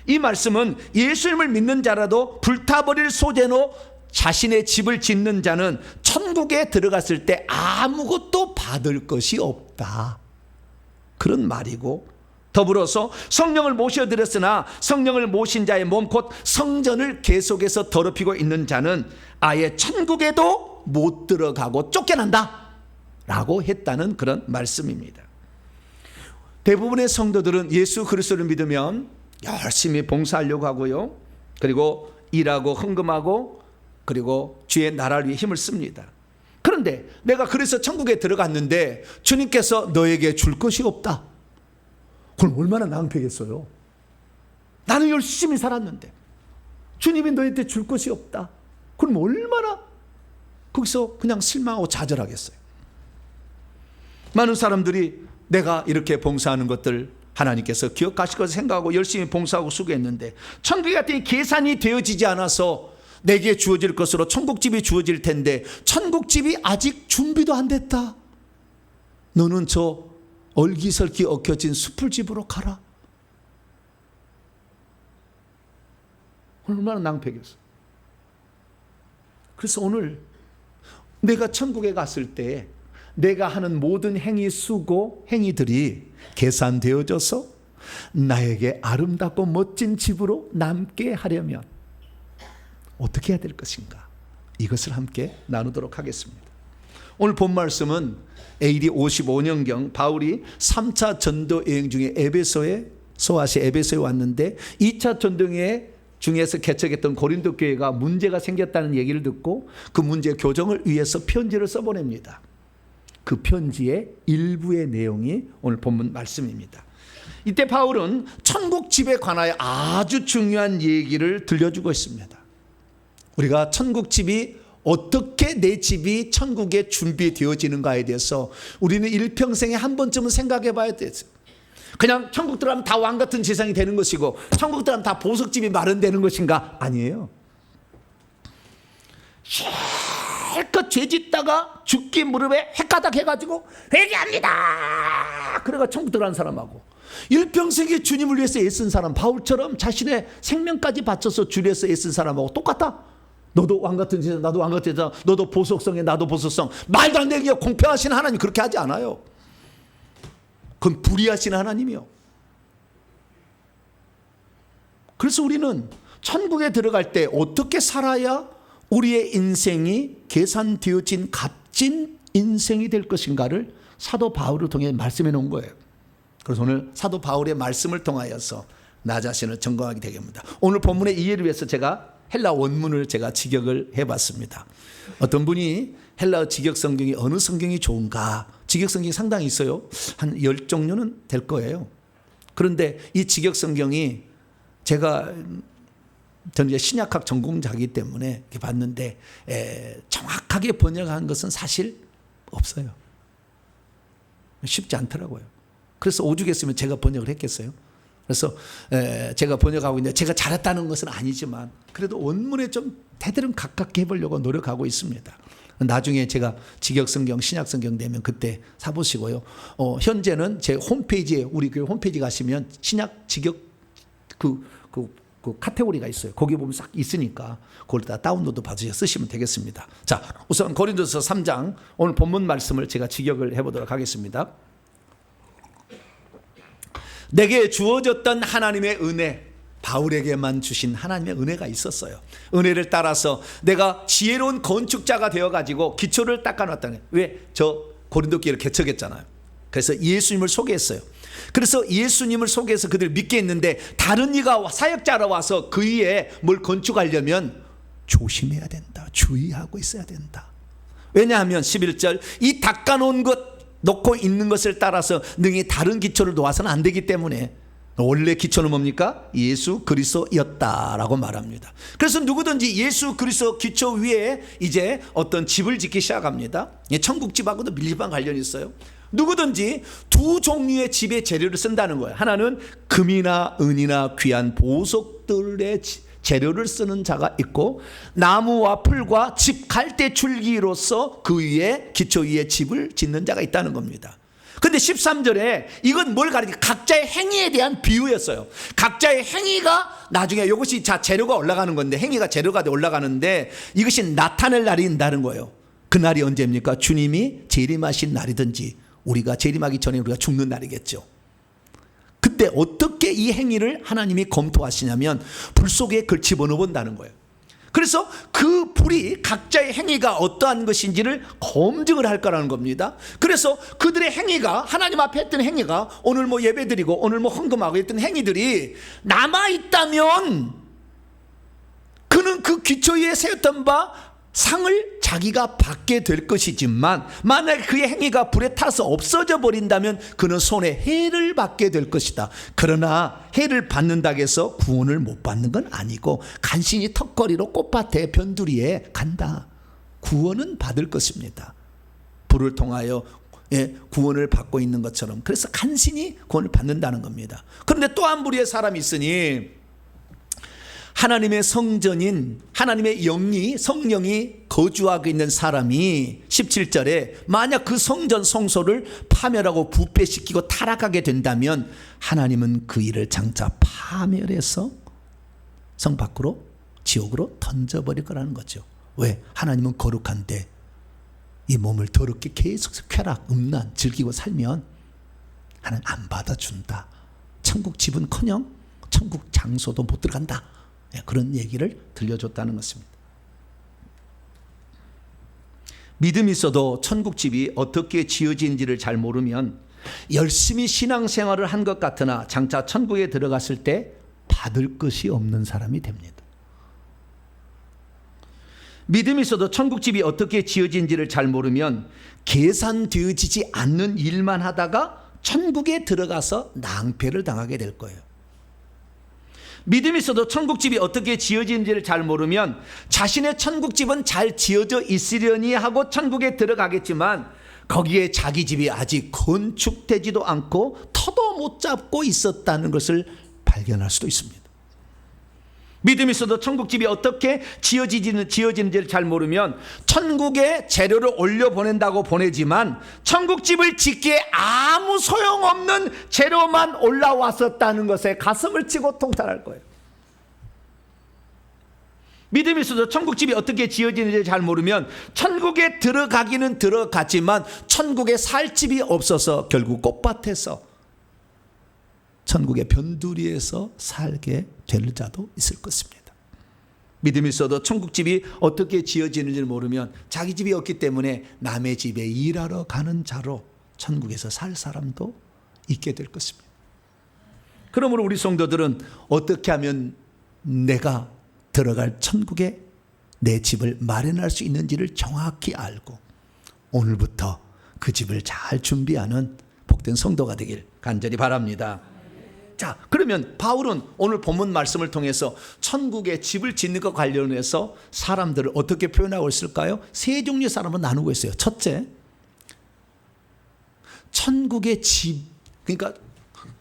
이 말씀은 예수님을 믿는 자라도 불타버릴 소재로 자신의 집을 짓는 자는 천국에 들어갔을 때 아무것도 받을 것이 없다, 그런 말이고, 더불어서 성령을 모셔드렸으나 성령을 모신 자의 몸 곧 성전을 계속해서 더럽히고 있는 자는 아예 천국에도 못 들어가고 쫓겨난다 라고 했다는 그런 말씀입니다. 대부분의 성도들은 예수 그리스도를 믿으면 열심히 봉사하려고 하고요, 그리고 일하고 헌금하고, 그리고 주의 나라를 위해 힘을 씁니다. 그런데 내가 그래서 천국에 들어갔는데 주님께서 너에게 줄 것이 없다. 그럼 얼마나 낭패겠어요? 나는 열심히 살았는데 주님이 너희한테 줄 것이 없다. 그럼 얼마나 거기서 그냥 실망하고 좌절하겠어요. 많은 사람들이 내가 이렇게 봉사하는 것들 하나님께서 기억하실 것을 생각하고 열심히 봉사하고 수고했는데 천국에 갔더니 계산이 되어지지 않아서 내게 주어질 것으로 천국집이 주어질 텐데 천국집이 아직 준비도 안 됐다. 너는 저 얼기설기 엉켜진 수풀집으로 가라. 얼마나 낭패겠어. 그래서 오늘 내가 천국에 갔을 때 내가 하는 모든 행위, 수고, 행위들이 계산되어져서 나에게 아름답고 멋진 집으로 남게 하려면 어떻게 해야 될 것인가? 이것을 함께 나누도록 하겠습니다. 오늘 본 말씀은 AD 55년경 바울이 3차 전도 여행 중에 소아시아 에베소에 왔는데 2차 전도 여행 중에서 개척했던 고린도 교회가 문제가 생겼다는 얘기를 듣고 그 문제 교정을 위해서 편지를 써보냅니다. 그 편지의 일부의 내용이 오늘 본문 말씀입니다. 이때 바울은 천국 집에 관하여 아주 중요한 얘기를 들려주고 있습니다. 우리가 천국 집이 어떻게 내 집이 천국에 준비되어지는가에 대해서 우리는 일평생에 한 번쯤은 생각해 봐야 되죠. 그냥 천국 들어가면 다 왕 같은 세상이 되는 것이고 천국 들어가면 다 보석집이 마련되는 것인가? 아니에요. 실컷 죄 짓다가 죽기 무릎에 헷가닥 해가지고 회개합니다. 그래가 천국 들어가는 사람하고 일평생에 주님을 위해서 애쓴 사람 바울처럼 자신의 생명까지 바쳐서 주를 위해서 애쓴 사람하고 똑같다. 너도 왕 같은 세상 나도 왕 같은 세상 너도 보석성에 나도 보석성 말도 안 되게 공평하신 하나님 그렇게 하지 않아요. 그건 불의하신 하나님이요. 그래서 우리는 천국에 들어갈 때 어떻게 살아야 우리의 인생이 계산되어진 값진 인생이 될 것인가를 사도 바울을 통해 말씀해 놓은 거예요. 그래서 오늘 사도 바울의 말씀을 통하여서 나 자신을 점검하게 되겠습니다. 오늘 본문의 이해를 위해서 제가 헬라 원문을 제가 직역을 해봤습니다. 어떤 분이 헬라어 직역 성경이 어느 성경이 좋은가 직역 성경이 상당히 있어요. 한 10종류는 될 거예요. 그런데 이 직역 성경이 저는 이제 신약학 전공자이기 때문에 이렇게 봤는데 정확하게 번역한 것은 사실 없어요. 쉽지 않더라고요. 그래서 오죽했으면 제가 번역을 했겠어요. 그래서 제가 번역하고 있는데 제가 잘했다는 것은 아니지만 그래도 원문에 좀 대대로 가깝게 해보려고 노력하고 있습니다. 나중에 제가 직역성경, 신약성경 되면 그때 사보시고요. 현재는 제 홈페이지에 우리 교회 홈페이지 가시면 신약 직역 그 카테고리가 있어요. 거기 보면 싹 있으니까 그걸 다 다운로드 받으셔서 쓰시면 되겠습니다. 자, 우선 고린도서 3장 오늘 본문 말씀을 제가 직역을 해보도록 하겠습니다. 내게 주어졌던 하나님의 은혜, 바울에게만 주신 하나님의 은혜가 있었어요. 은혜를 따라서 내가 지혜로운 건축자가 되어가지고 기초를 닦아놨다는 거예요. 왜? 저 고린도 교회를 개척했잖아요. 그래서 예수님을 소개했어요. 그래서 예수님을 소개해서 그들을 믿게 했는데 다른 이가 사역자로 와서 그 위에 뭘 건축하려면 조심해야 된다. 주의하고 있어야 된다. 왜냐하면 11절 이 닦아놓은 것 놓고 있는 것을 따라서 능히 다른 기초를 놓아서는 안 되기 때문에 원래 기초는 뭡니까? 예수 그리스도였다라고 말합니다. 그래서 누구든지 예수 그리스도 기초 위에 이제 어떤 집을 짓기 시작합니다. 천국집하고도 밀접한 관련이 있어요. 누구든지 두 종류의 집의 재료를 쓴다는 거예요. 하나는 금이나 은이나 귀한 보석들의 재료를 쓰는 자가 있고 나무와 풀과 집 갈대 줄기로서 그 위에 기초 위에 집을 짓는 자가 있다는 겁니다. 근데 13절에 이건 뭘 가리켜? 각자의 행위에 대한 비유였어요. 각자의 행위가 나중에 이것이 재료가 올라가는 건데 행위가 재료가 돼 올라가는데 이것이 나타낼 날이 있다는 거예요. 그 날이 언제입니까? 주님이 재림하신 날이든지 우리가 재림하기 전에 우리가 죽는 날이겠죠. 근데 어떻게 이 행위를 하나님이 검토하시냐면 불 속에 그걸 집어넣어 본다는 거예요. 그래서 그 불이 각자의 행위가 어떠한 것인지를 검증을 할 거라는 겁니다. 그래서 그들의 행위가 하나님 앞에 했던 행위가 오늘 뭐 예배드리고 오늘 뭐 헌금하고 했던 행위들이 남아있다면 그는 그 기초 위에 세웠던 바 상을 자기가 받게 될 것이지만 만약 그의 행위가 불에 타서 없어져 버린다면 그는 손에 해를 받게 될 것이다. 그러나 해를 받는다고 해서 구원을 못 받는 건 아니고 간신히 턱걸이로 꽃밭에 변두리에 간다. 구원은 받을 것입니다. 불을 통하여 구원을 받고 있는 것처럼. 그래서 간신히 구원을 받는다는 겁니다. 그런데 또 한 부류의 사람이 있으니 하나님의 성전인 하나님의 성령이 거주하고 있는 사람이 17절에 만약 그 성전 성소를 파멸하고 부패시키고 타락하게 된다면 하나님은 그 일을 장차 파멸해서 성 밖으로 지옥으로 던져버릴 거라는 거죠. 왜? 하나님은 거룩한데 이 몸을 더럽게 계속 쾌락, 음란, 즐기고 살면 하나님 안 받아준다. 천국 집은커녕 천국 장소도 못 들어간다. 그런 얘기를 들려줬다는 것입니다. 믿음이 있어도 천국집이 어떻게 지어진지를 잘 모르면 열심히 신앙생활을 한 것 같으나 장차 천국에 들어갔을 때 받을 것이 없는 사람이 됩니다. 믿음이 있어도 천국집이 어떻게 지어진지를 잘 모르면 계산되어지지 않는 일만 하다가 천국에 들어가서 낭패를 당하게 될 거예요. 믿음이 있어도 천국집이 어떻게 지어지는지를 잘 모르면 자신의 천국집은 잘 지어져 있으려니 하고 천국에 들어가겠지만 거기에 자기 집이 아직 건축되지도 않고 터도 못 잡고 있었다는 것을 발견할 수도 있습니다. 믿음이 있어도 천국집이 어떻게 지어지는지를 잘 모르면 천국에 재료를 올려보낸다고 보내지만 천국집을 짓기에 아무 소용없는 재료만 올라왔었다는 것에 가슴을 치고 통탄할 거예요. 믿음이 있어도 천국집이 어떻게 지어지는지 잘 모르면 천국에 들어가기는 들어갔지만 천국에 살 집이 없어서 결국 꽃밭에서 천국의 변두리에서 살게 될 자도 있을 것입니다. 믿음이 있어도 천국집이 어떻게 지어지는지 모르면 자기 집이 없기 때문에 남의 집에 일하러 가는 자로 천국에서 살 사람도 있게 될 것입니다. 그러므로 우리 성도들은 어떻게 하면 내가 들어갈 천국에 내 집을 마련할 수 있는지를 정확히 알고 오늘부터 그 집을 잘 준비하는 복된 성도가 되길 간절히 바랍니다. 자, 그러면 바울은 오늘 본문 말씀을 통해서 천국에 집을 짓는 것 관련해서 사람들을 어떻게 표현하고 있을까요? 세 종류의 사람을 나누고 있어요. 첫째, 천국의 집, 그러니까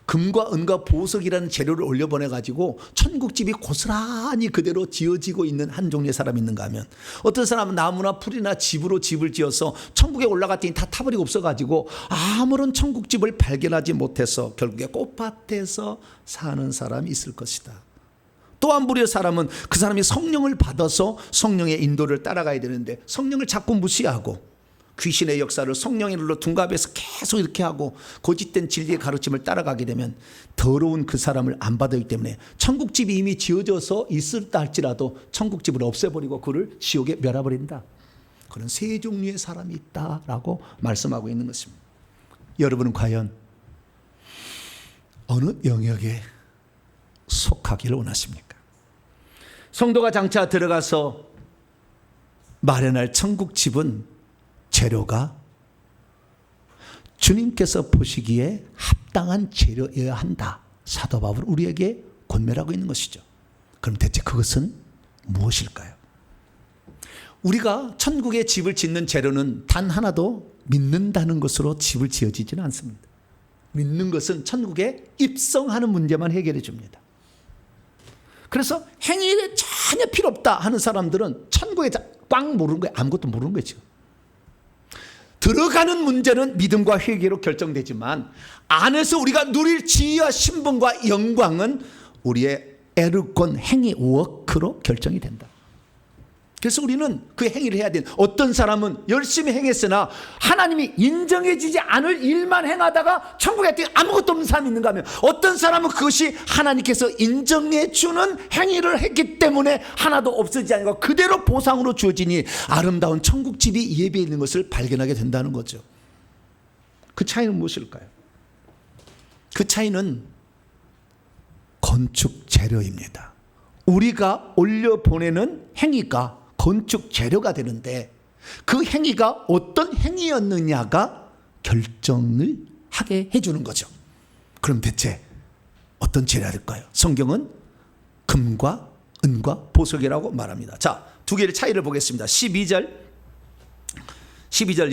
금과 은과 보석이라는 재료를 올려보내가지고 천국집이 고스란히 그대로 지어지고 있는 한 종류의 사람이 있는가 하면 어떤 사람은 나무나 풀이나 집으로 집을 지어서 천국에 올라갔더니 다 타버리고 없어가지고 아무런 천국집을 발견하지 못해서 결국에 꽃밭에서 사는 사람이 있을 것이다. 또 한 부류의 사람은 그 사람이 성령을 받아서 성령의 인도를 따라가야 되는데 성령을 자꾸 무시하고 귀신의 역사를 성령의 일로 둔갑해서 계속 이렇게 하고 고짓된 진리의 가르침을 따라가게 되면 더러운 그 사람을 안 받았기 때문에 천국집이 이미 지어져서 있었다 할지라도 천국집을 없애버리고 그를 지옥에 멸해버린다. 그런 세 종류의 사람이 있다라고 말씀하고 있는 것입니다. 여러분은 과연 어느 영역에 속하기를 원하십니까? 성도가 장차 들어가서 마련할 천국집은 재료가 주님께서 보시기에 합당한 재료여야 한다. 사도 바울은 우리에게 권면하고 있는 것이죠. 그럼 대체 그것은 무엇일까요? 우리가 천국에 집을 짓는 재료는 단 하나도 믿는다는 것으로 집을 지어지지는 않습니다. 믿는 것은 천국에 입성하는 문제만 해결해 줍니다. 그래서 행위에 전혀 필요 없다 하는 사람들은 천국에 꽉 모르는 거예요. 아무것도 모르는 거죠. 들어가는 문제는 믿음과 회개로 결정되지만 안에서 우리가 누릴 지위와 신분과 영광은 우리의 에르곤 행위 워크로 결정이 된다. 그래서 우리는 그 행위를 해야 되는, 어떤 사람은 열심히 행했으나 하나님이 인정해 주지 않을 일만 행하다가 천국에 아무것도 없는 사람이 있는가 하면 어떤 사람은 그것이 하나님께서 인정해 주는 행위를 했기 때문에 하나도 없어지지 않고 그대로 보상으로 주어지니 아름다운 천국집이 예배에 있는 것을 발견하게 된다는 거죠. 그 차이는 무엇일까요? 그 차이는 건축 재료입니다. 우리가 올려보내는 행위가 건축 재료가 되는데 그 행위가 어떤 행위였느냐가 결정을 하게 해주는 거죠. 그럼 대체 어떤 재료가 될까요? 성경은 금과 은과 보석이라고 말합니다. 자, 두 개의 차이를 보겠습니다. 12절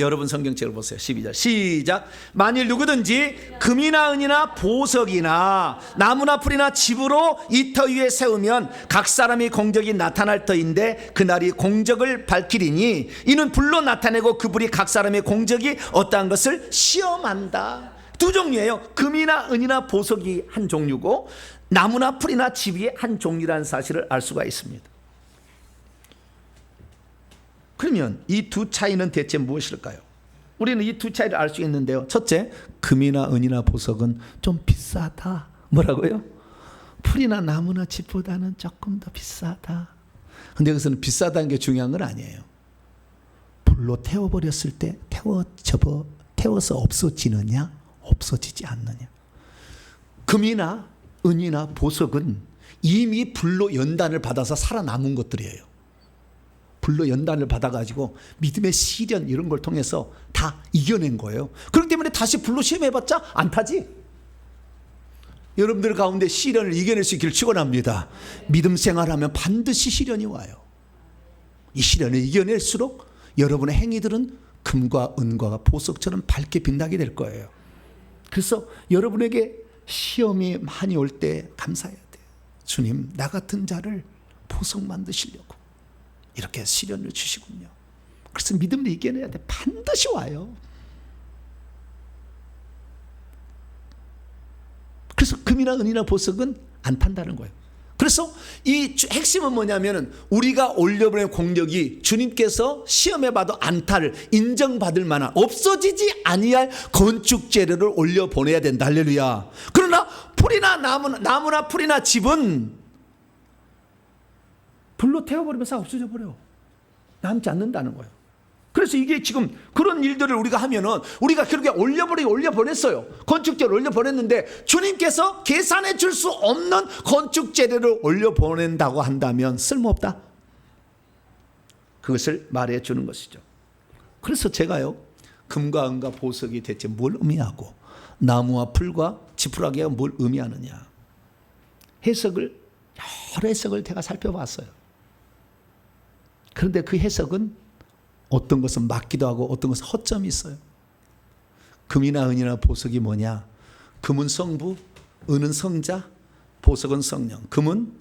여러분 성경책을 보세요. 12절 시작. 만일 누구든지 금이나 은이나 보석이나 나무나 풀이나 집으로 이 터 위에 세우면 각 사람이 공적이 나타날 터인데 그날이 공적을 밝히리니 이는 불로 나타내고 그 불이 각 사람의 공적이 어떠한 것을 시험한다. 두 종류예요. 금이나 은이나 보석이 한 종류고 나무나 풀이나 집이 한 종류라는 사실을 알 수가 있습니다. 그러면 이 두 차이는 대체 무엇일까요? 우리는 이 두 차이를 알 수 있는데요. 첫째, 금이나 은이나 보석은 좀 비싸다. 뭐라고요? 풀이나 나무나 집보다는 조금 더 비싸다. 근데 여기서는 비싸다는 게 중요한 건 아니에요. 불로 태워버렸을 때 태워서 없어지느냐 없어지지 않느냐. 금이나 은이나 보석은 이미 불로 연단을 받아서 살아남은 것들이에요. 불로 연단을 받아가지고 믿음의 시련 이런 걸 통해서 다 이겨낸 거예요. 그렇기 때문에 다시 불로 시험해봤자 안 타지. 여러분들 가운데 시련을 이겨낼 수 있기를 축원합니다. 믿음 생활하면 반드시 시련이 와요. 이 시련을 이겨낼수록 여러분의 행위들은 금과 은과 보석처럼 밝게 빛나게 될 거예요. 그래서 여러분에게 시험이 많이 올 때 감사해야 돼요. 주님, 나 같은 자를 보석 만드시려고 이렇게 시련을 주시군요. 그래서 믿음을 이겨내야 돼. 반드시 와요. 그래서 금이나 은이나 보석은 안 판다는 거예요. 그래서 이 핵심은 뭐냐면은 우리가 올려보낸 공력이 주님께서 시험해봐도 안탈 인정받을 만한 없어지지 아니할 건축 재료를 올려보내야 된다. 할렐루야. 그러나 풀이나 나무나 풀이나 집은 불로 태워버리면 싹 없어져 버려. 남지 않는다는 거예요. 그래서 이게 지금 그런 일들을 우리가 하면은 우리가 결국에 올려보냈어요. 건축재를 올려보냈는데 주님께서 계산해 줄 수 없는 건축재료를 올려보낸다고 한다면 쓸모없다. 그것을 말해 주는 것이죠. 그래서 제가요, 금과 은과 보석이 대체 뭘 의미하고 나무와 풀과 지푸라기가 뭘 의미하느냐 여러 해석을 제가 살펴봤어요. 그런데 그 해석은 어떤 것은 맞기도 하고 어떤 것은 허점이 있어요. 금이나 은이나 보석이 뭐냐? 금은 성부, 은은 성자, 보석은 성령. 금은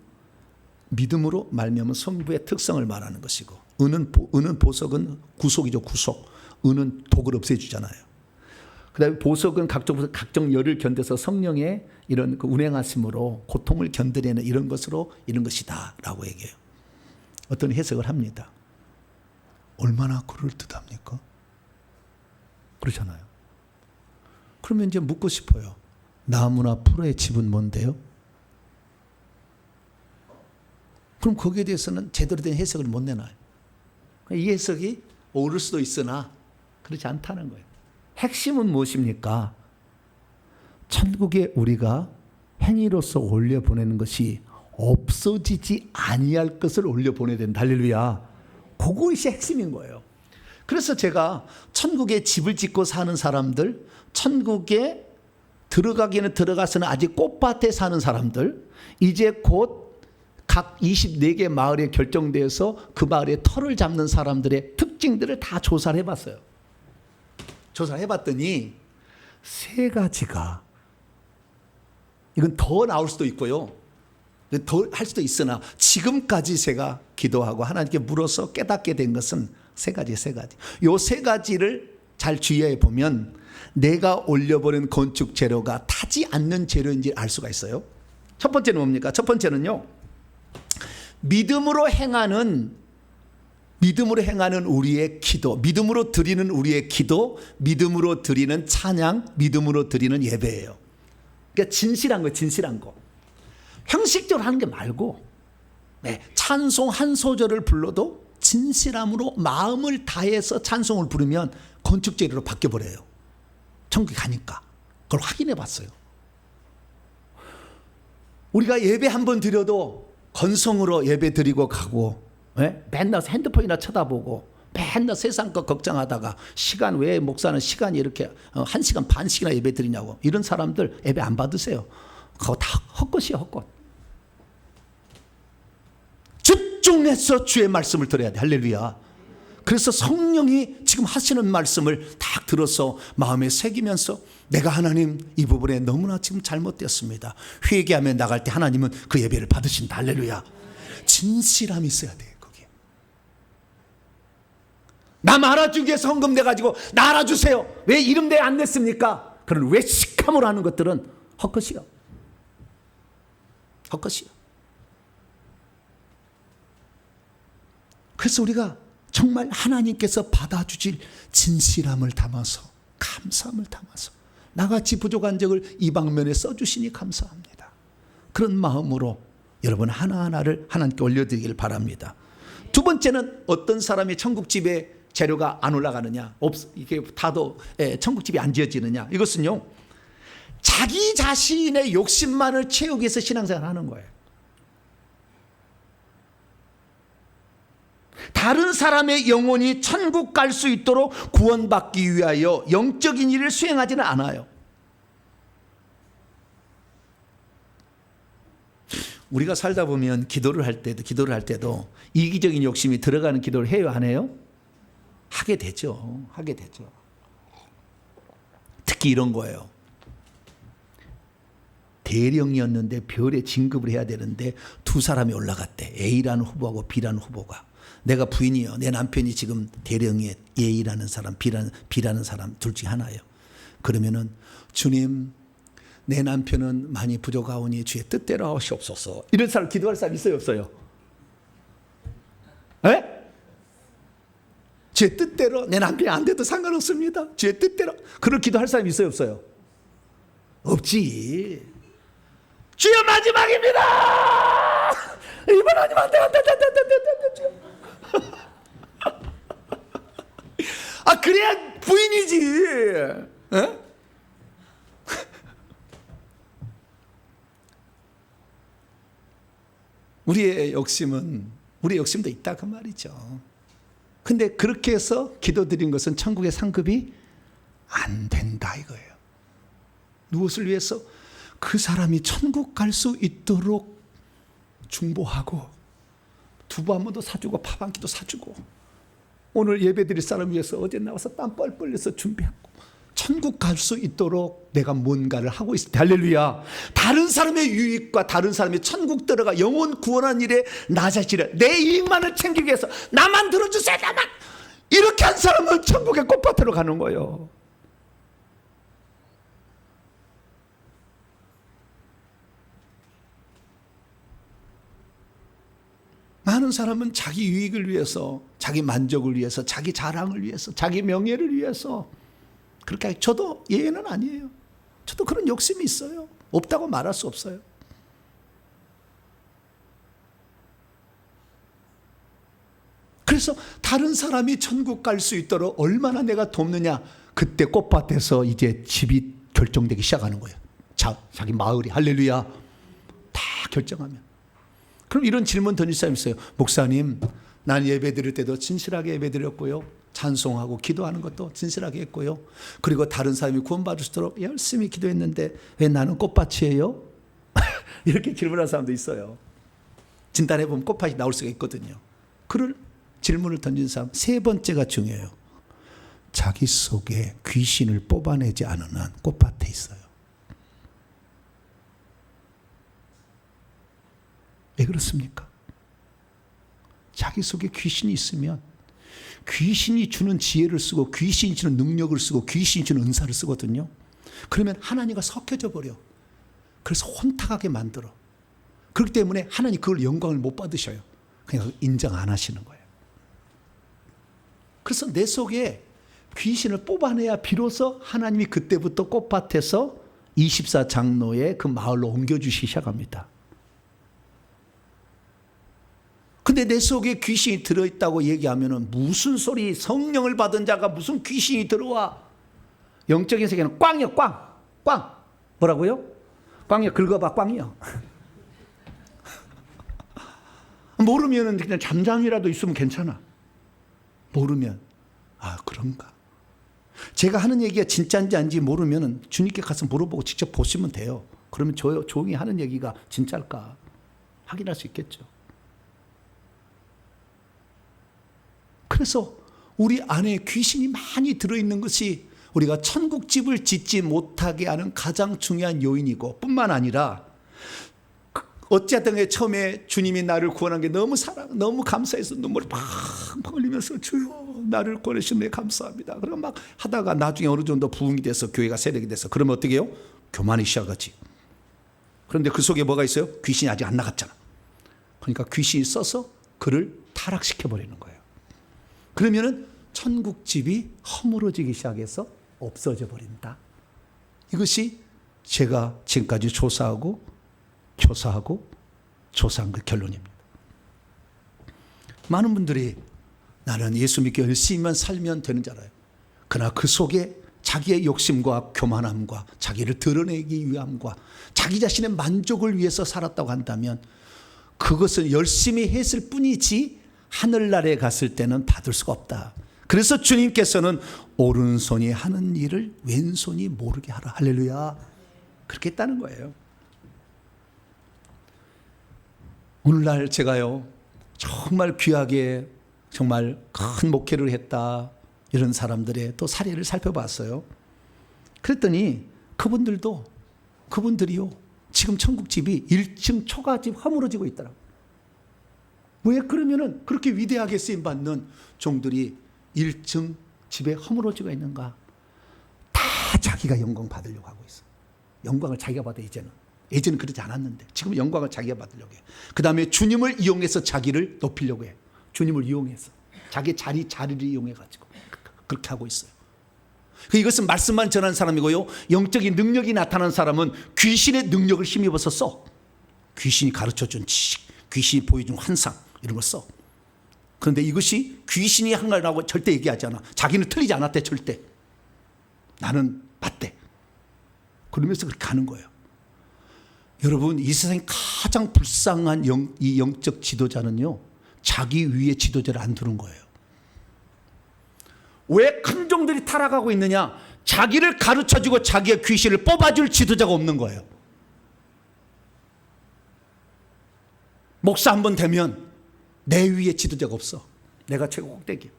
믿음으로 말미암은 성부의 특성을 말하는 것이고 은은 보석은 구속이죠. 구속. 은은 독을 없애주잖아요. 그다음에 보석은 각종 열을 견뎌서 성령의 이런 그 운행하심으로 고통을 견디려는 이런 것이다라고 얘기해요. 어떤 해석을 합니다. 얼마나 그럴듯합니까? 그렇잖아요. 그러면 이제 묻고 싶어요. 나무나 풀의 집은 뭔데요? 그럼 거기에 대해서는 제대로 된 해석을 못 내놔요. 이 해석이 옳을 수도 있으나 그렇지 않다는 거예요. 핵심은 무엇입니까? 천국에 우리가 행위로서 올려보내는 것이 없어지지 아니할 것을 올려보내야 된다. 할렐루야. 그것이 핵심인 거예요. 그래서 제가 천국에 집을 짓고 사는 사람들, 천국에 들어가기는 들어가서는 아직 꽃밭에 사는 사람들, 이제 곧 각 24개 마을에 결정되어서 그 마을에 터를 잡는 사람들의 특징들을 다 조사를 해봤어요. 조사를 해봤더니 세 가지가, 이건 더 나올 수도 있고요, 더 할 수도 있으나 지금까지 제가 기도하고 하나님께 물어서 깨닫게 된 것은 세 가지. 요 세 가지를 잘 주의해 보면 내가 올려버린 건축 재료가 타지 않는 재료인지 알 수가 있어요. 첫 번째는 뭡니까? 첫 번째는요, 믿음으로 행하는 우리의 기도, 믿음으로 드리는 우리의 기도, 믿음으로 드리는 찬양, 믿음으로 드리는 예배예요. 그러니까 진실한 거. 형식적으로 하는 게 말고, 찬송 한 소절을 불러도 진실함으로 마음을 다해서 찬송을 부르면 건축재료로 바뀌어버려요. 천국에 가니까. 그걸 확인해 봤어요. 우리가 예배 한 번 드려도 건성으로 예배 드리고 가고 예? 맨날 핸드폰이나 쳐다보고 맨날 세상 것 걱정하다가 시간 왜 목사는 시간이 이렇게 1시간 반씩이나 예배 드리냐고. 이런 사람들 예배 안 받으세요. 그거 다 헛것이야, 헛것. 집중해서 주의 말씀을 들어야 돼. 할렐루야. 그래서 성령이 지금 하시는 말씀을 딱 들어서 마음에 새기면서 내가 하나님 이 부분에 너무나 지금 잘못되었습니다. 회개하며 나갈 때 하나님은 그 예배를 받으신다. 할렐루야. 진실함이 있어야 돼. 거기에. 남 알아주기 위해서 헌금 내가지고 나 알아주세요. 왜 이름 내 안 냈습니까? 그런 외식함으로 하는 것들은 헛것이야. 헛것이야. 그래서 우리가 정말 하나님께서 받아주실 진실함을 담아서 감사함을 담아서 나같이 부족한 적을 이 방면에 써주시니 감사합니다. 그런 마음으로 여러분 하나하나를 하나님께 올려드리길 바랍니다. 두 번째는 어떤 사람이 천국집에 재료가 안 올라가느냐, 이게 다도 천국집이 안 지어지느냐. 이것은요, 자기 자신의 욕심만을 채우기 위해서 신앙생활을 하는 거예요. 다른 사람의 영혼이 천국 갈 수 있도록 구원받기 위하여 영적인 일을 수행하지는 않아요. 우리가 살다 보면 기도를 할 때도 이기적인 욕심이 들어가는 기도를 해요, 안 해요? 하게 되죠. 하게 되죠. 특히 이런 거예요. 대령이었는데 별에 진급을 해야 되는데 두 사람이 올라갔대. A라는 후보하고 B라는 후보가. 내가 부인이요. 내 남편이 지금 대령에 A라는 사람, B라는 사람 둘 중에 하나예요. 그러면은 주님, 내 남편은 많이 부족하오니 주의 뜻대로 하시옵소서. 이런 사람 기도할 사람 있어요, 없어요? 에? 주의 뜻대로 내 남편이 안 돼도 상관없습니다. 주의 뜻대로. 그런 기도할 사람 있어요, 없어요? 없지. 주여 마지막입니다. 이번 아니면 안 돼. 아, 그래야 부인이지. 에? 우리의 욕심도 있다 그 말이죠. 근데 그렇게 해서 기도드린 것은 천국의 상급이 안 된다 이거예요. 무엇을 위해서? 그 사람이 천국 갈 수 있도록 중보하고 두부 한 번도 사주고 밥 한 끼도 사주고 오늘 예배 드릴 사람 위해서 어제 나와서 땀 뻘뻘 흘려서 준비하고 천국 갈 수 있도록 내가 뭔가를 하고 있을 때 할렐루야. 다른 사람의 유익과 다른 사람의 천국 들어가 영혼 구원한 일에 나 자신을 내 이익만을 챙기기 위해서 나만 들어주세요. 나만. 이렇게 한 사람은 천국의 꽃밭으로 가는 거예요. 많은 사람은 자기 유익을 위해서, 자기 만족을 위해서, 자기 자랑을 위해서, 자기 명예를 위해서 그렇게. 저도 예외는 아니에요. 저도 그런 욕심이 있어요. 없다고 말할 수 없어요. 그래서 다른 사람이 천국 갈 수 있도록 얼마나 내가 돕느냐. 그때 꽃밭에서 이제 집이 결정되기 시작하는 거예요. 자기 마을이. 할렐루야. 다 결정하면. 그럼 이런 질문 던질 사람이 있어요. 목사님, 난 예배 드릴 때도 진실하게 예배 드렸고요. 찬송하고 기도하는 것도 진실하게 했고요. 그리고 다른 사람이 구원받을 수 있도록 열심히 기도했는데 왜 나는 꽃밭이에요? 이렇게 질문하는 사람도 있어요. 진단해보면 꽃밭이 나올 수가 있거든요. 그런 질문을 던진 사람 세 번째가 중요해요. 자기 속에 귀신을 뽑아내지 않은 한 꽃밭에 있어요. 왜 그렇습니까? 자기 속에 귀신이 있으면 귀신이 주는 지혜를 쓰고 귀신이 주는 능력을 쓰고 귀신이 주는 은사를 쓰거든요. 그러면 하나님과 섞여져 버려. 그래서 혼탁하게 만들어. 그렇기 때문에 하나님 그걸 영광을 못 받으셔요. 그냥 인정 안 하시는 거예요. 그래서 내 속에 귀신을 뽑아내야 비로소 하나님이 그때부터 꽃밭에서 24장로의 그 마을로 옮겨주시기 시작합니다. 근데 내 속에 귀신이 들어있다고 얘기하면 무슨 소리, 성령을 받은 자가 무슨 귀신이 들어와. 영적인 세계는 꽝이요, 꽝. 꽝. 뭐라고요? 꽝이요, 긁어봐, 꽝이요. 모르면 그냥 잠잠이라도 있으면 괜찮아. 모르면 그런가. 제가 하는 얘기가 진짜인지 아닌지 모르면 주님께 가서 물어보고 직접 보시면 돼요. 그러면 조용히 하는 얘기가 진짜일까 확인할 수 있겠죠. 그래서 우리 안에 귀신이 많이 들어있는 것이 우리가 천국집을 짓지 못하게 하는 가장 중요한 요인이고, 뿐만 아니라 어쨌든 처음에 주님이 나를 구원한 게 너무 감사해서 눈물이 팡팡 흘리면서 주여 나를 구원하시네 감사합니다. 그리고 막 하다가 나중에 어느 정도 부흥이 돼서 교회가 세력이 돼서 그러면 어떻게 해요? 교만이 시작하지. 그런데 그 속에 뭐가 있어요? 귀신이 아직 안 나갔잖아. 그러니까 귀신이 써서 그를 타락시켜 버리는 거예요. 그러면은 천국집이 허물어지기 시작해서 없어져 버린다. 이것이 제가 지금까지 조사한 그 결론입니다. 많은 분들이 나는 예수 믿고 열심히만 살면 되는 줄 알아요. 그러나 그 속에 자기의 욕심과 교만함과 자기를 드러내기 위함과 자기 자신의 만족을 위해서 살았다고 한다면 그것은 열심히 했을 뿐이지 하늘나라에 갔을 때는 받을 수가 없다. 그래서 주님께서는 오른손이 하는 일을 왼손이 모르게 하라. 할렐루야. 그렇게 했다는 거예요. 오늘날 제가요 정말 귀하게 정말 큰 목회를 했다 이런 사람들의 또 사례를 살펴봤어요. 그랬더니 그분들이요 지금 천국집이 1층 초가집 허물어지고 있더라고요. 왜 그러면은 그렇게 위대하게 쓰임받는 종들이 1층 집에 허물어지고 있는가? 다 자기가 영광 받으려고 하고 있어. 영광을 자기가 받아. 예전은 그러지 않았는데 지금은 영광을 자기가 받으려고 해. 그 다음에 주님을 이용해서 자기를 높이려고 해. 주님을 이용해서 자기 자리를 이용해가지고 그렇게 하고 있어요. 이것은 말씀만 전하는 사람이고요, 영적인 능력이 나타나는 사람은 귀신의 능력을 힘입어서 써. 귀신이 가르쳐준 지식, 귀신이 보여준 환상 이런 걸 써. 그런데 이것이 귀신이 한 거라고 절대 얘기하지 않아. 자기는 틀리지 않았대. 절대. 나는 맞대. 그러면서 그렇게 가는 거예요. 여러분, 이 세상에 가장 불쌍한 이 영적 지도자는요, 자기 위에 지도자를 안 두는 거예요. 왜 큰 종들이 타락하고 있느냐? 자기를 가르쳐주고 자기의 귀신을 뽑아줄 지도자가 없는 거예요. 목사 한 번 되면 내 위에 지도자가 없어. 내가 최고 꼭대기야.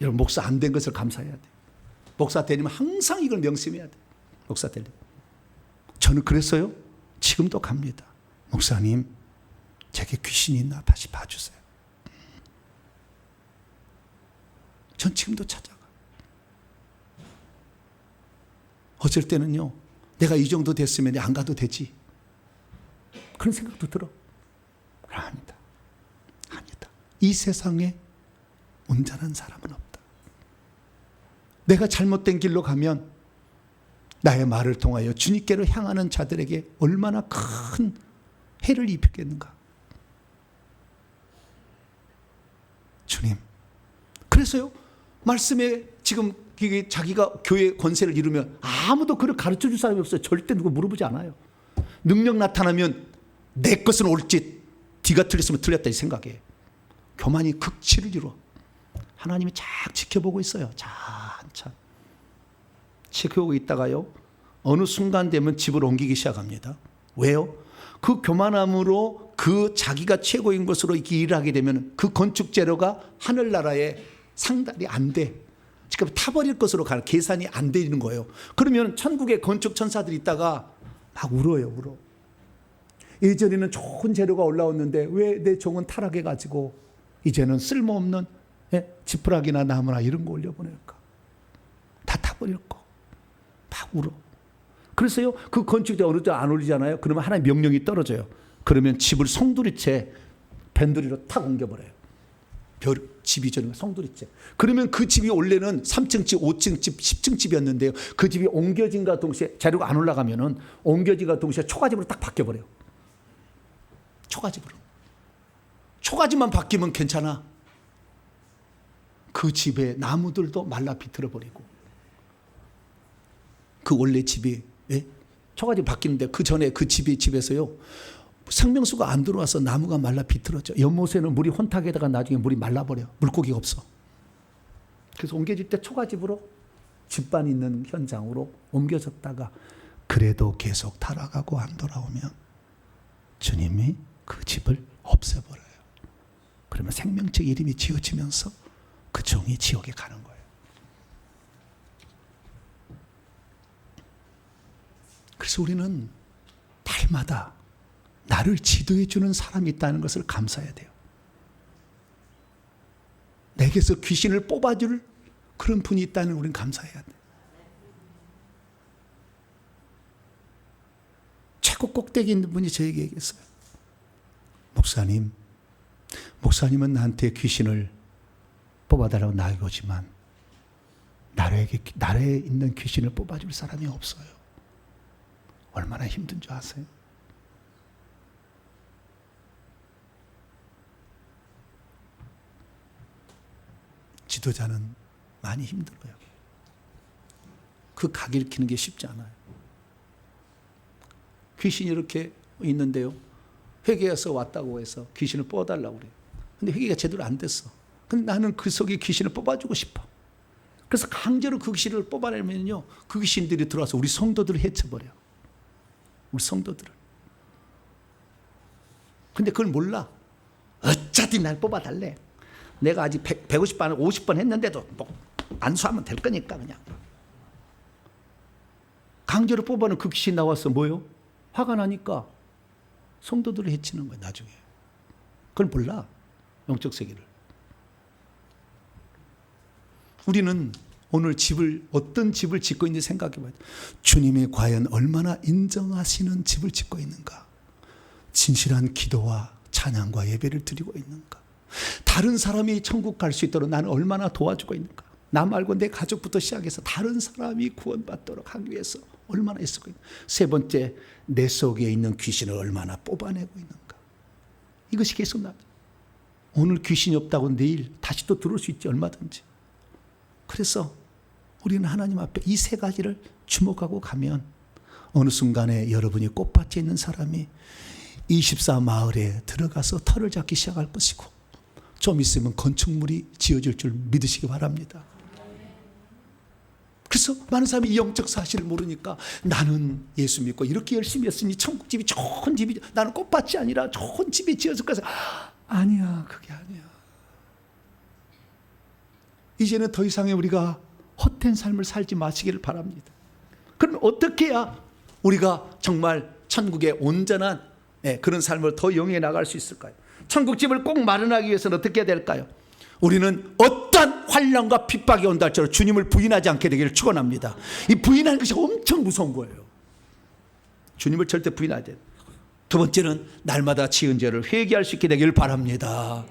여러분, 목사 안 된 것을 감사해야 돼. 목사 되려면 항상 이걸 명심해야 돼. 목사 되려면. 저는 그랬어요. 지금도 갑니다. 목사님, 제게 귀신이 있나 다시 봐주세요. 전 지금도 찾아가. 어쩔 때는요, 내가 이 정도 됐으면 안 가도 되지, 그런 생각도 들어. 아니다. 이 세상에 온전한 사람은 없다. 내가 잘못된 길로 가면 나의 말을 통하여 주님께로 향하는 자들에게 얼마나 큰 해를 입히겠는가. 주님, 그래서요, 말씀에 지금 자기가 교회 권세를 이루면 아무도 그를 가르쳐 줄 사람이 없어요. 절대 누구 물어보지 않아요. 능력 나타나면 내 것은 옳지, 네가 틀렸으면 틀렸다 이 생각에 교만이 극치를 이루어. 하나님이 쫙 지켜보고 있어요. 찬찬 지켜보고 있다가요, 어느 순간 되면 집을 옮기기 시작합니다. 왜요? 그 교만함으로 그 자기가 최고인 것으로 이렇게 일하게 되면 그 건축 재료가 하늘나라에 상달이 안 돼. 지금 타버릴 것으로 가는 계산이 안 되는 거예요. 그러면 천국에 건축 천사들이 있다가 막 울어. 예전에는 좋은 재료가 올라왔는데 왜 내 종은 타락해가지고 이제는 쓸모없는 지푸라기나 나무나 이런 거 올려보낼까? 다 타버릴 거. 막 울어. 그래서요, 그 건축자 어느 때 안 올리잖아요. 그러면 하나의 명령이 떨어져요. 그러면 집을 송두리째 밴드리로 탁 옮겨버려요. 집이 저는 송두리째. 그러면 그 집이 원래는 3층 집, 5층 집, 10층 집이었는데요, 그 집이 옮겨진과 동시에 자료가 안 올라가면은 옮겨진과 동시에 초가집으로 딱 바뀌어버려요. 초가집만 바뀌면 괜찮아. 그 집에 나무들도 말라 비틀어버리고, 그 원래 집이 초가집 바뀌는데 그 전에 그 집에서요, 생명수가 안 들어와서 나무가 말라 비틀어져. 연못에는 물이 혼탁에다가 나중에 물이 말라버려. 물고기가 없어. 그래서 옮겨질 때 초가집으로 집반 있는 현장으로 옮겨졌다가 그래도 계속 타락하고 안 돌아오면 주님이 그 집을 없애버려요. 그러면 생명책 이름이 지어지면서 그 종이 지옥에 가는 거예요. 그래서 우리는 날마다 나를 지도해 주는 사람이 있다는 것을 감사해야 돼요. 내게서 귀신을 뽑아줄 그런 분이 있다는 우리는 감사해야 돼요. 최고 꼭대기 있는 분이 저에게 얘기했어요. 목사님은 나한테 귀신을 뽑아달라고 나에게 오지만 나라에 있는 귀신을 뽑아줄 사람이 없어요. 얼마나 힘든 줄 아세요? 지도자는 많이 힘들어요. 그 각 읽히는 게 쉽지 않아요. 귀신이 이렇게 있는데요. 회개해서 왔다고 해서 귀신을 뽑아달라고 그래요. 근데 회개가 제대로 안 됐어. 근데 나는 그 속에 귀신을 뽑아주고 싶어. 그래서 강제로 그 귀신을 뽑아내면요, 그 귀신들이 들어와서 우리 성도들을 해쳐버려요. 우리 성도들을. 근데 그걸 몰라. 어차피 날 뽑아달래. 내가 아직 150번, 50번 했는데도 뭐 안수하면 될 거니까 그냥. 강제로 뽑아는 그 귀신 나와서 뭐요? 화가 나니까 성도들을 해치는 거야, 나중에. 그걸 몰라, 영적 세계를. 우리는 오늘 어떤 집을 짓고 있는지 생각해 봐야 돼. 주님이 과연 얼마나 인정하시는 집을 짓고 있는가? 진실한 기도와 찬양과 예배를 드리고 있는가? 다른 사람이 천국 갈 수 있도록 나는 얼마나 도와주고 있는가? 나 말고 내 가족부터 시작해서 다른 사람이 구원받도록 하기 위해서 얼마나 애쓰고 있는가? 세 번째, 내 속에 있는 귀신을 얼마나 뽑아내고 있는가? 이것이 계속 나죠. 오늘 귀신이 없다고 내일 다시 또 들어올 수 있지, 얼마든지. 그래서 우리는 하나님 앞에 이 세 가지를 주목하고 가면 어느 순간에 여러분이 꽃밭에 있는 사람이 24 마을에 들어가서 털을 잡기 시작할 것이고, 좀 있으면 건축물이 지어질 줄 믿으시기 바랍니다. 그래서 많은 사람이 이 영적 사실을 모르니까 나는 예수 믿고 이렇게 열심히 했으니 천국집이 좋은 집이, 나는 꽃밭이 아니라 좋은 집이 지어질 것을. 아니야, 그게 아니야. 이제는 더 이상의 우리가 헛된 삶을 살지 마시기를 바랍니다. 그럼 어떻게 해야 우리가 정말 천국의 온전한 그런 삶을 더 영위해 나갈 수 있을까요? 천국집을 꼭 마련하기 위해서는 어떻게 해야 될까요? 우리는 어떠한 환난과 핍박이 온다 할지라도 주님을 부인하지 않게 되기를 축원합니다. 이 부인하는 것이 엄청 무서운 거예요. 주님을 절대 부인하지 돼요. 두 번째는 날마다 지은 죄를 회개할 수 있게 되기를 바랍니다.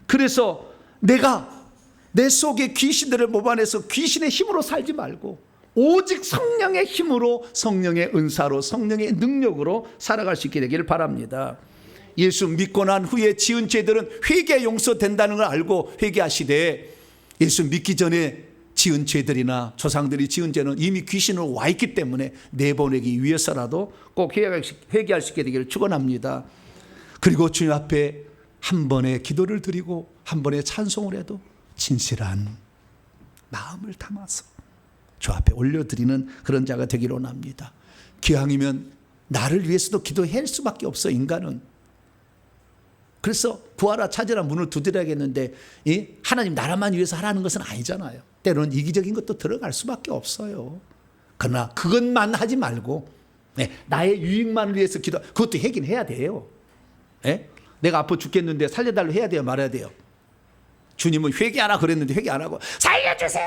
그래서 내가 내 속에 귀신들을 뽑아내서 귀신의 힘으로 살지 말고 오직 성령의 힘으로, 성령의 은사로, 성령의 능력으로 살아갈 수 있게 되기를 바랍니다. 예수 믿고 난 후에 지은 죄들은 회개 용서된다는 걸 알고 회개하시되, 예수 믿기 전에 지은 죄들이나 조상들이 지은 죄는 이미 귀신으로 와 있기 때문에 내보내기 위해서라도 꼭 회개할 수 있게 되기를 축원합니다. 그리고 주님 앞에 한 번의 기도를 드리고 한 번의 찬송을 해도 진실한 마음을 담아서 주 앞에 올려드리는 그런 자가 되기를 원합니다. 기왕이면 나를 위해서도 기도할 수밖에 없어, 인간은. 그래서 구하라 찾으라 문을 두드려야겠는데 하나님 나라만 위해서 하라는 것은 아니잖아요. 때로는 이기적인 것도 들어갈 수밖에 없어요. 그러나 그것만 하지 말고 나의 유익만을 위해서 그것도 하긴 해야 돼요. 내가 아파 죽겠는데 살려달라고 해야 돼요, 말아야 돼요? 주님은 회개하라 그랬는데 회개 안 하고 살려주세요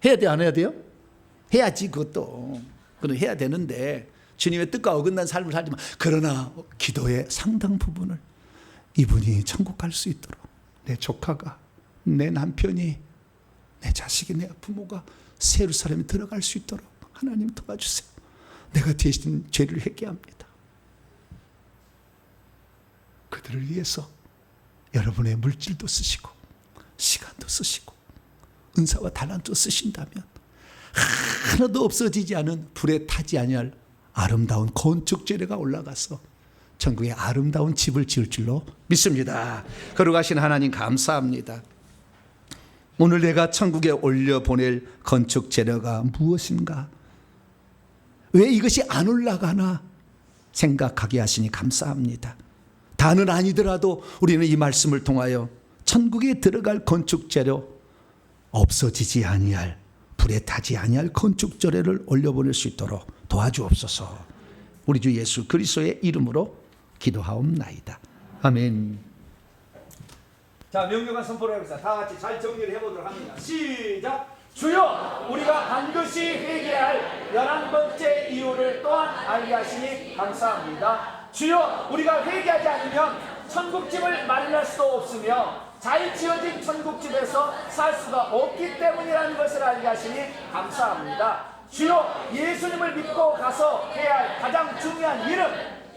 해야 돼요, 안 해야 돼요? 해야지. 그것도 해야 되는데 주님의 뜻과 어긋난 삶을 살지만, 그러나 기도의 상당 부분을 이분이 천국 갈 수 있도록, 내 조카가, 내 남편이, 내 자식이, 내 부모가 새 예루살렘에 들어갈 수 있도록 하나님 도와주세요. 내가 대신 죄를 회개합니다. 그들을 위해서 여러분의 물질도 쓰시고 시간도 쓰시고 은사와 달란트 쓰신다면 하나도 없어지지 않은 불에 타지 아니할 아름다운 건축 재료가 올라가서 천국에 아름다운 집을 지을 줄로 믿습니다. 거룩하신 하나님 감사합니다. 오늘 내가 천국에 올려보낼 건축 재료가 무엇인가? 왜 이것이 안 올라가나 생각하게 하시니 감사합니다. 다는 아니더라도 우리는 이 말씀을 통하여 천국에 들어갈 건축 재료, 없어지지 아니할, 불에 타지 아니할 건축 재료를 올려보낼 수 있도록 도와주옵소서. 우리 주 예수 그리스도의 이름으로 기도하옵나이다. 아멘. 자, 명령한 선포를 하면서 다 같이 잘 정리를 해보도록 합니다. 시작. 주여, 우리가 반드시 회개할 11번째 이유를 또한 알게 하시니 감사합니다. 주여, 우리가 회개하지 않으면 천국집을 마련할 수도 없으며 잘 지어진 천국집에서 살 수가 없기 때문이라는 것을 알게 하시니 감사합니다. 주여, 예수님을 믿고 가서 해야 할 가장 중요한 일은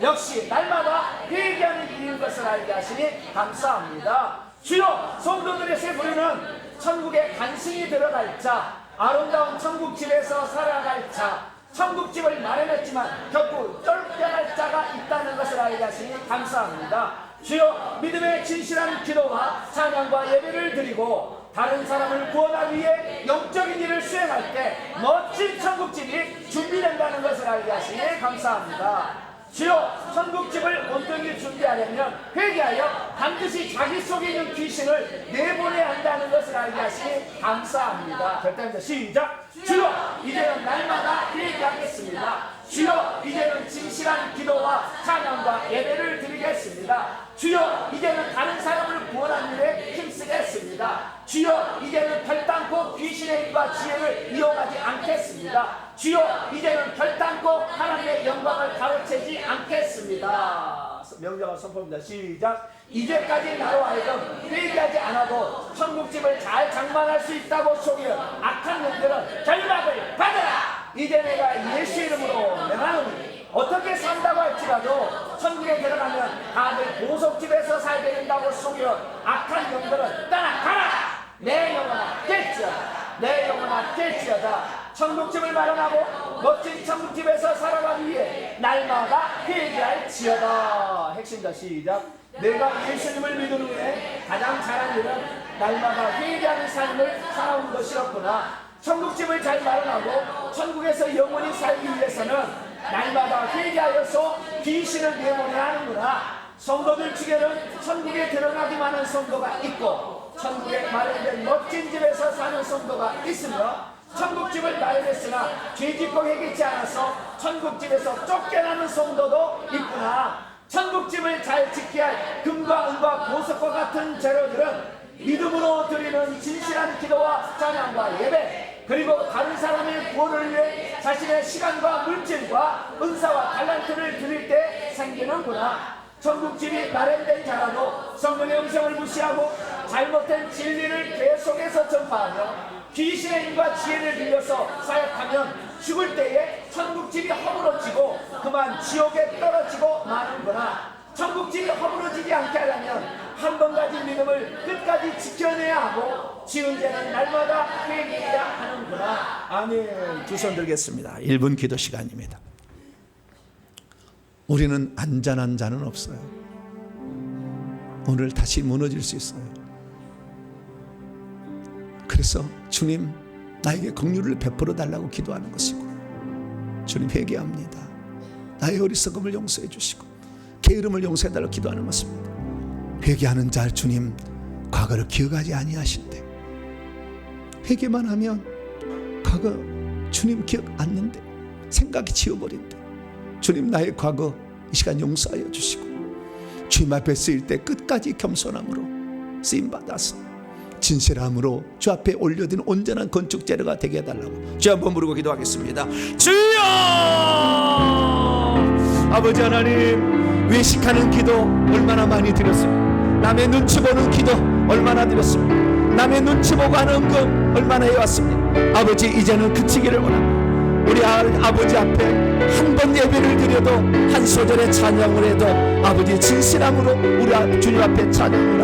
역시 날마다 회개하는 일인 것을 알게 하시니 감사합니다. 주여, 성도들의 부르는 천국에 간신히 들어갈 자, 아름다운 천국집에서 살아갈 자, 천국집을 마련했지만 결국 쫓겨날 자가 있다는 것을 알게 하시니 감사합니다. 주여, 믿음의 진실한 기도와 찬양과 예배를 드리고 다른 사람을 구원하기 위해 영적인 일을 수행할 때 멋진 천국집이 준비된다는 것을 알게 하시니 감사합니다. 주여, 천국집을 온전히 준비하려면 회개하여 반드시 자기 속에 있는 귀신을 내보내야 한다는 것을 알게 하시니 감사합니다. 결단합니다. 시작. 주여, 이제는 날마다 회개하겠습니다. 주여, 이제는 진실한 기도와 찬양과 예배를 드리겠습니다. 주여, 이제는 다른 사람을 구원하는 일에 힘쓰겠습니다. 주여, 이제는 결단코 귀신의 힘과 지혜를 이용하지 않겠습니다. 주여, 이제는 결단코 하나님의 영광을 가로채지 않겠습니다. 명령을 선포합니다. 시작. 이제까지 나로 하여금 회개하지 않아도 천국집을 잘 장만할 수 있다고 속이는 악한 놈들은 결박을 받아라. 이제 내가 예수 이름으로 명하노니 어떻게 산다고 할지라도 천국에 들어가면 다들 보석집에서 살게 된다고 속이는 악한 놈들은 떠나가라. 내 영혼아 깰지어다. 내 영혼아 깰지어다. 천국집을 마련하고 멋진 천국집에서 살아가기 위해 날마다 회개할지어다. 핵심자 시작. 내가 예수님을 믿은 후에 가장 잘한 일은 날마다 회개하는 삶을 살아온 것이었구나. 천국집을 잘 마련하고 천국에서 영원히 살기 위해서는 날마다 회개하여서 귀신을 내보내야 하는구나. 성도들 중에는 천국에 들어가기만 한 성도가 있고 천국에 마련된 멋진 집에서 사는 성도가 있으며 천국집을 마련했으나 죄짓고 회개치 않아서 천국집에서 쫓겨나는 성도도 있구나. 천국집을 잘 지켜야 할 금과 은과 보석과 같은 재료들은 믿음으로 드리는 진실한 기도와 찬양과 예배, 그리고 다른 사람의 구원을 위해 자신의 시간과 물질과 은사와 달란트를 드릴 때 생기는구나. 천국집이 마련된 자라도 성령의 음성을 무시하고 잘못된 진리를 계속해서 전파하며 귀신의 힘과 지혜를 빌려서 사역하면 죽을 때에 천국집이 허물어지고 그만 지옥에 떨어지고 마는구나. 천국집이 허물어지지 않게 하려면 한 번 가진 믿음을 끝까지 지켜내야 하고 지은 죄는 날마다 회개해야 하는구나. 아멘. 두 손 들겠습니다. 1분 기도 시간입니다. 우리는 안전한 자는 없어요. 오늘 다시 무너질 수 있어요. 그래서 주님, 나에게 긍휼을 베풀어 달라고 기도하는 것이고, 주님 회개합니다. 나의 어리석음을 용서해 주시고 게으름을 용서해 달라고 기도하는 것입니다. 회개하는 자 주님, 과거를 기억하지 아니하신대. 회개만 하면 과거 주님 기억 않는데, 생각이 지워버린대. 주님, 나의 과거 이 시간 용서하여 주시고 주님 앞에 쓰일 때 끝까지 겸손함으로 쓰임받아서 진실함으로 주 앞에 올려진 온전한 건축 재료가 되게 해달라고 주 한번 부르고 기도하겠습니다. 주여! 아버지 하나님, 외식하는 기도 얼마나 많이 드렸습니까? 남의 눈치 보는 기도 얼마나 드렸습니까? 남의 눈치 보고 하는 언급 얼마나 해왔습니까? 아버지, 이제는 그치기를 원합니다. 우리 아버지 앞에 한 번 예배를 드려도 한 소절의 찬양을 해도 아버지 진실함으로 우리 주님 앞에 찬양을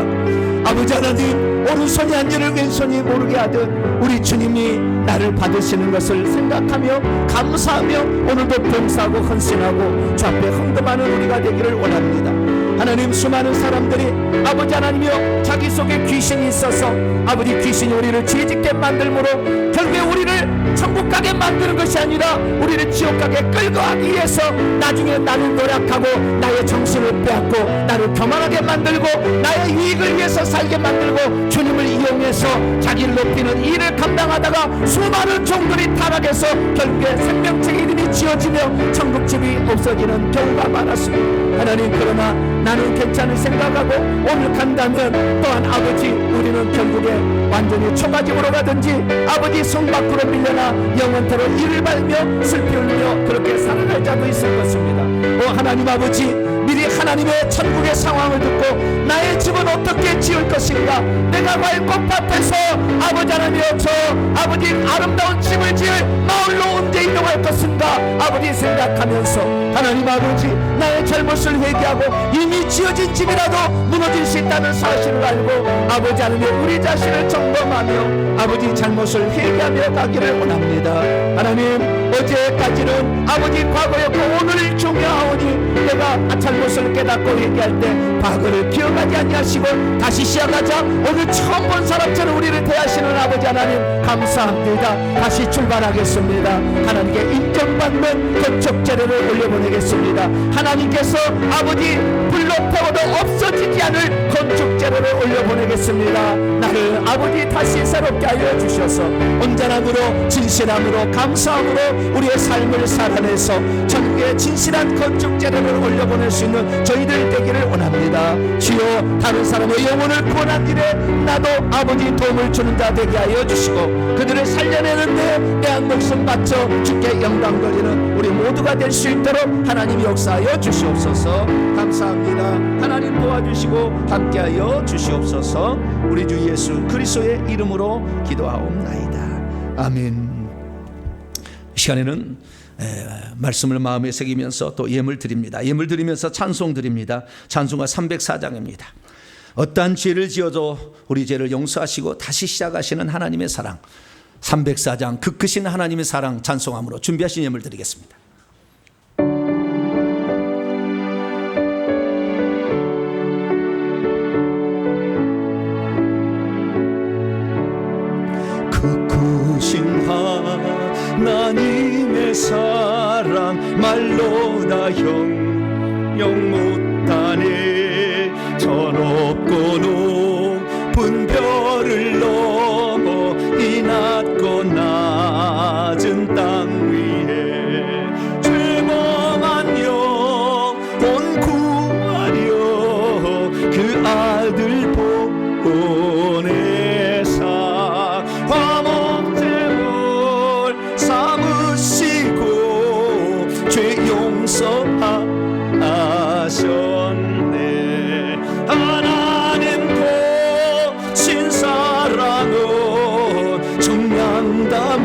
하고 아버지 하나님, 오른손이 한지를 왼손이 모르게 하듯 우리 주님이 나를 받으시는 것을 생각하며 감사하며 오늘도 봉사하고 헌신하고 주 앞에 헌금하는 우리가 되기를 원합니다. 하나님, 수많은 사람들이 아버지 하나님이여 자기 속에 귀신이 있어서 아버지 귀신이 우리를 죄짓게 만들므로 결국에 우리를 천국 가게 만드는 것이 아니라 우리를 지옥 가게 끌고 가기 위해서 나중에 나를 노력하고 나의 정신을 빼앗고 나를 교만하게 만들고 나의 이익을 위해서 살게 만들고 주님을 이용해서 자기를 높이는 일을 감당하다가 수많은 종들이 타락해서 결국에 생명책의 이름이 지어지며 천국집이 없어지는 경우가 많았습니다. 하나님, 그러나 나는 괜찮을 생각하고 오늘 간다면 또한 아버지, 우리는 결국에 완전히 초가집으로 가든지 아버지 성 밖으로 밀려나 영원토록 이를 발며 슬피 울며 그렇게 살아갈 자도 있을 것입니다. 하나님 아버지, 미리 하나님의 천국의 상황을 듣고 나의 집은 어떻게 지을 것인가, 내가 과연 꽃밭에서 아버지 하나님이여 저 아버지 아름다운 집을 지을 마을로 언제 이동할 것인가 아버지 생각하면서 하나님 아버지, 나의 잘못을 회개하고 이미 지어진 집이라도 무너질 수 있다는 사실을 알고 아버지 하나님 우리 자신을 점검하며 아버지 잘못을 회개하며 가기를 원합니다. 하나님, 어제까지는 아버지 과거였고 오늘 중요하오니 내가 잘못을 깨닫고 회개할 때 과거를 기억하지 아니하시고 다시 시작하자 오늘 처음 본 사람처럼 우리를 대하시는 아버지 하나님 감사합니다. 다시 출발하겠습니다. 하나님께 인정받는 건축 재료를 올려보내겠습니다. 하나님께서 아버지 불로 태워도 없어지지 않을 건축 재료를 올려보내겠습니다. 나를 아버지 다시 새롭게 하여 주셔서 온전함으로 진실함으로 감사함으로 우리의 삶을 살아내서 전국에 진실한 건축 재료를 올려보낼 수 있는 저희들 되기를 원합니다. 주여, 다른 사람의 영혼을 구원한 일에 나도 아버지 도움을 주는 자 되게 하여 주시고 그들을 살려내는데 내 한 목숨 바쳐 주께 영광 돌리는 우리 모두가 될 수 있도록 하나님이 역사하여 주시옵소서. 감사합니다. 하나님 도와주시고 함께하여 주시옵소서. 우리 주 예수 그리스도의 이름으로 기도하옵나이다. 아멘. 이 시간에는 말씀을 마음에 새기면서 또 예물 드립니다. 예물 드리면서 찬송 드립니다. 찬송가 304장입니다. 어떠한 죄를 지어도 우리 죄를 용서하시고 다시 시작하시는 하나님의 사랑, 304장 그 크신 하나님의 사랑 찬송함으로 준비하신 예물 드리겠습니다. 그 크신 하나님의 사랑 말로 다 형용 못하네. 저 높고 높은 별을 넘어 이 낮고 낮은 땅 위에 죄범한 영혼 구하려 그 아들 보내사 화목제물 삼으시고 죄 용서하셨네. 하나님도 신사랑은 정량다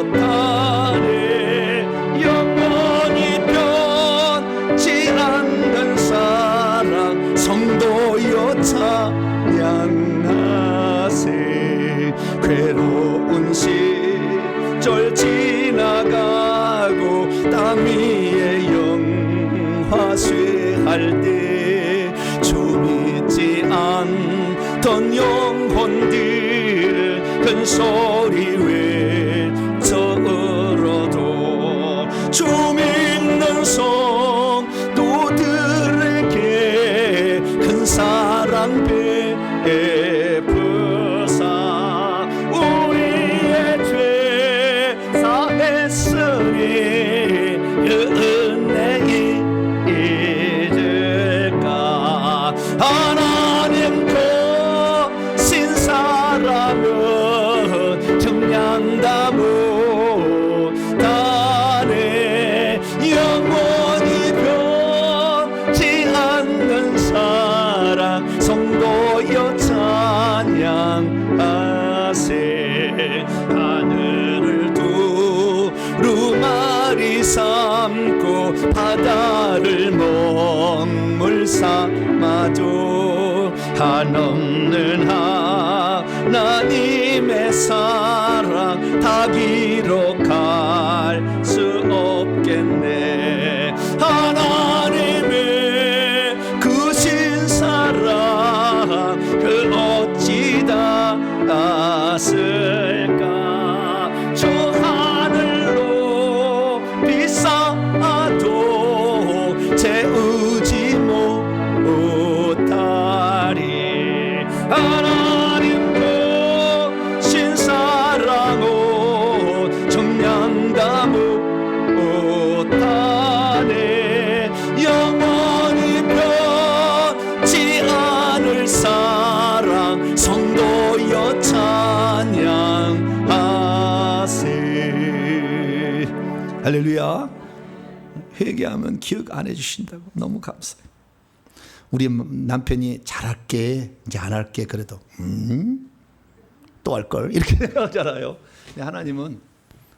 못하네. 영원히 변치 않는 사랑 성도여 찬양하세. 괴로운 시절 지나가고 땅 위에 영화쇠할 때 주 믿지 않던 영혼들 큰 소리 외쳐으로도 주 믿는 성도들에게 큰 사랑 베푸사 우리의 죄 사했으니 그 은혜 잊을까. 하나님 거신 사랑은 정량다 못하네. 영원히 변치 않는 사랑 성도여 찬양하세. 하늘을 두루마리 삼고 바다를 먹물 삼아도 한없는 하나님의 사랑 다 기록할 수 없겠네. 하나님의 그 신사랑 그 어찌 다 아을까. 저 하늘로 비싸도 채우지 못하리. 하나님 그 신사랑은 정량 다 못하네. 영원히 변치 않을 사랑 성도여 찬양하세. 할렐루야. 회개하면 기억 안 해주신다고 너무 감사해요. 우리 남편이 잘할게 이제 안 할게 그래도 또 할걸 이렇게 생각하잖아요. 근데 하나님은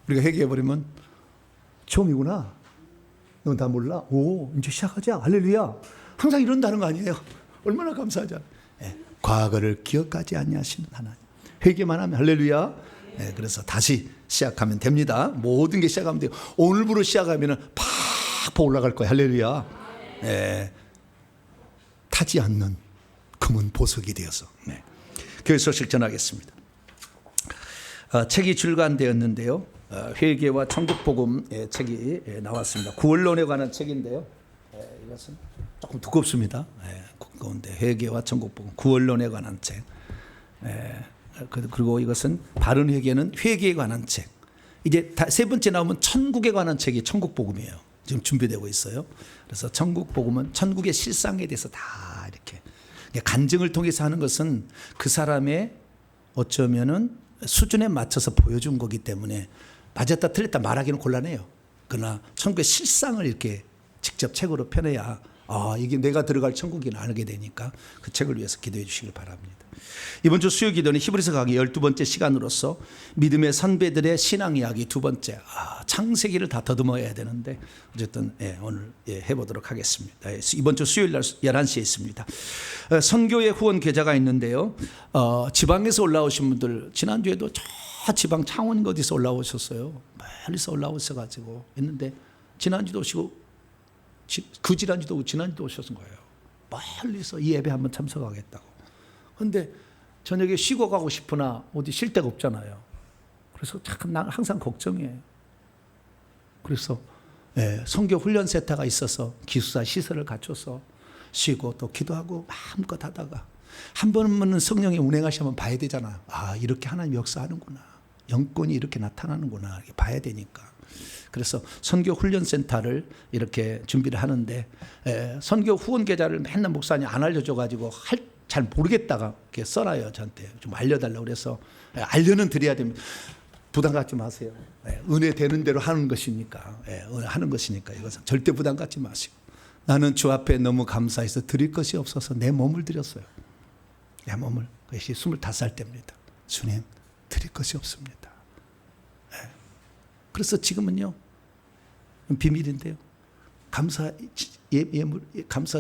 우리가 회개해버리면 처음이구나, 넌 다 몰라, 오 이제 시작하자, 할렐루야. 항상 이런다는 거 아니에요. 얼마나 감사하죠. 네, 과거를 기억하지 아니하시는 하나님. 회개만 하면 할렐루야. 네, 그래서 다시 시작하면 됩니다. 모든 게 시작하면 돼요. 오늘부로 시작하면 팍팍 올라갈 거예요. 할렐루야. 네, 타지 않는 금은 보석이 되어서. 네. 교회 소식 전하겠습니다. 책이 출간되었는데요. 회개와 천국복음의 책이 나왔습니다. 구원론에 관한 책인데요. 이것은 조금 두껍습니다. 두꺼운데 회개와 천국복음, 구원론에 관한 책. 그리고 이것은 바른 회개는 회개에 관한 책. 이제 세 번째 나오면 천국에 관한 책이 천국복음이에요. 지금 준비되고 있어요. 그래서 천국복음은 천국의 실상에 대해서 다 이렇게 간증을 통해서 하는 것은 그 사람의 어쩌면은 수준에 맞춰서 보여준 거기 때문에 맞았다 틀렸다 말하기는 곤란해요. 그러나 천국의 실상을 이렇게 직접 책으로 펴내야 이게 내가 들어갈 천국이나 알게 되니까 그 책을 위해서 기도해 주시길 바랍니다. 이번 주 수요 기도는 히브리서 강의 12번째 시간으로서 믿음의 선배들의 신앙 이야기 두 번째, 창세기를 다 더듬어야 되는데 어쨌든 오늘 해보도록 하겠습니다. 이번 주 수요일 날 11시에 있습니다. 선교의 후원 계좌가 있는데요. 지방에서 올라오신 분들, 지난주에도 저 지방 창원 어디서 올라오셨어요. 멀리서 올라오셔가지고 있는데 지난주도 오시고 그 지난주도 오셨은 거예요. 멀리서 이 예배 한번 참석하겠다고. 그런데 저녁에 쉬고 가고 싶으나 어디 쉴 데가 없잖아요. 그래서 참 난 항상 걱정이에요. 그래서 선교 훈련 센터가 있어서 기숙사 시설을 갖춰서 쉬고 또 기도하고 마음껏 하다가 한 번은 성령이 운행하시면 봐야 되잖아요. 이렇게 하나님 역사하는구나, 영권이 이렇게 나타나는구나, 이렇게 봐야 되니까. 그래서 선교 훈련 센터를 이렇게 준비를 하는데 선교 후원 계좌를 맨날 목사님 안 알려줘가지고 잘 모르겠다가 이렇게 써놔요. 저한테 좀 알려달라고 그래서 알려는 드려야 됩니다. 부담 갖지 마세요. 은혜 되는 대로 하는 것이니까, 하는 것이니까 이것은 절대 부담 갖지 마시고. 나는 주 앞에 너무 감사해서 드릴 것이 없어서 내 몸을 드렸어요. 내 몸을. 그것이 25살 때입니다. 주님, 드릴 것이 없습니다. 그래서 지금은요, 비밀인데요, 감사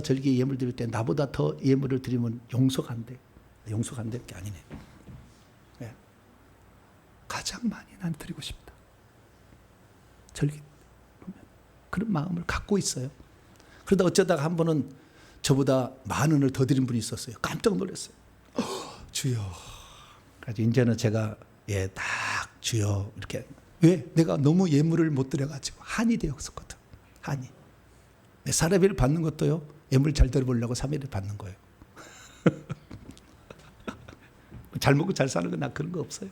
절기 예물 드릴 때 나보다 더 예물을 드리면 용서가 안 돼. 용서가 안 될 게 아니네. 가장 많이 난 드리고 싶다. 절기 그런 마음을 갖고 있어요. 그러다 어쩌다가 한 번은 저보다 만 원을 더 드린 분이 있었어요. 깜짝 놀랐어요. 주여. 그래서 이제는 제가 딱 주여 이렇게. 왜? 내가 너무 예물을 못 드려가지고 한이 되었었거든. 한이. 사례비를 받는 것도요, 예물 잘 드려보려고 3일을 받는 거예요. 잘 먹고 잘 사는 건 나 그런 거 없어요.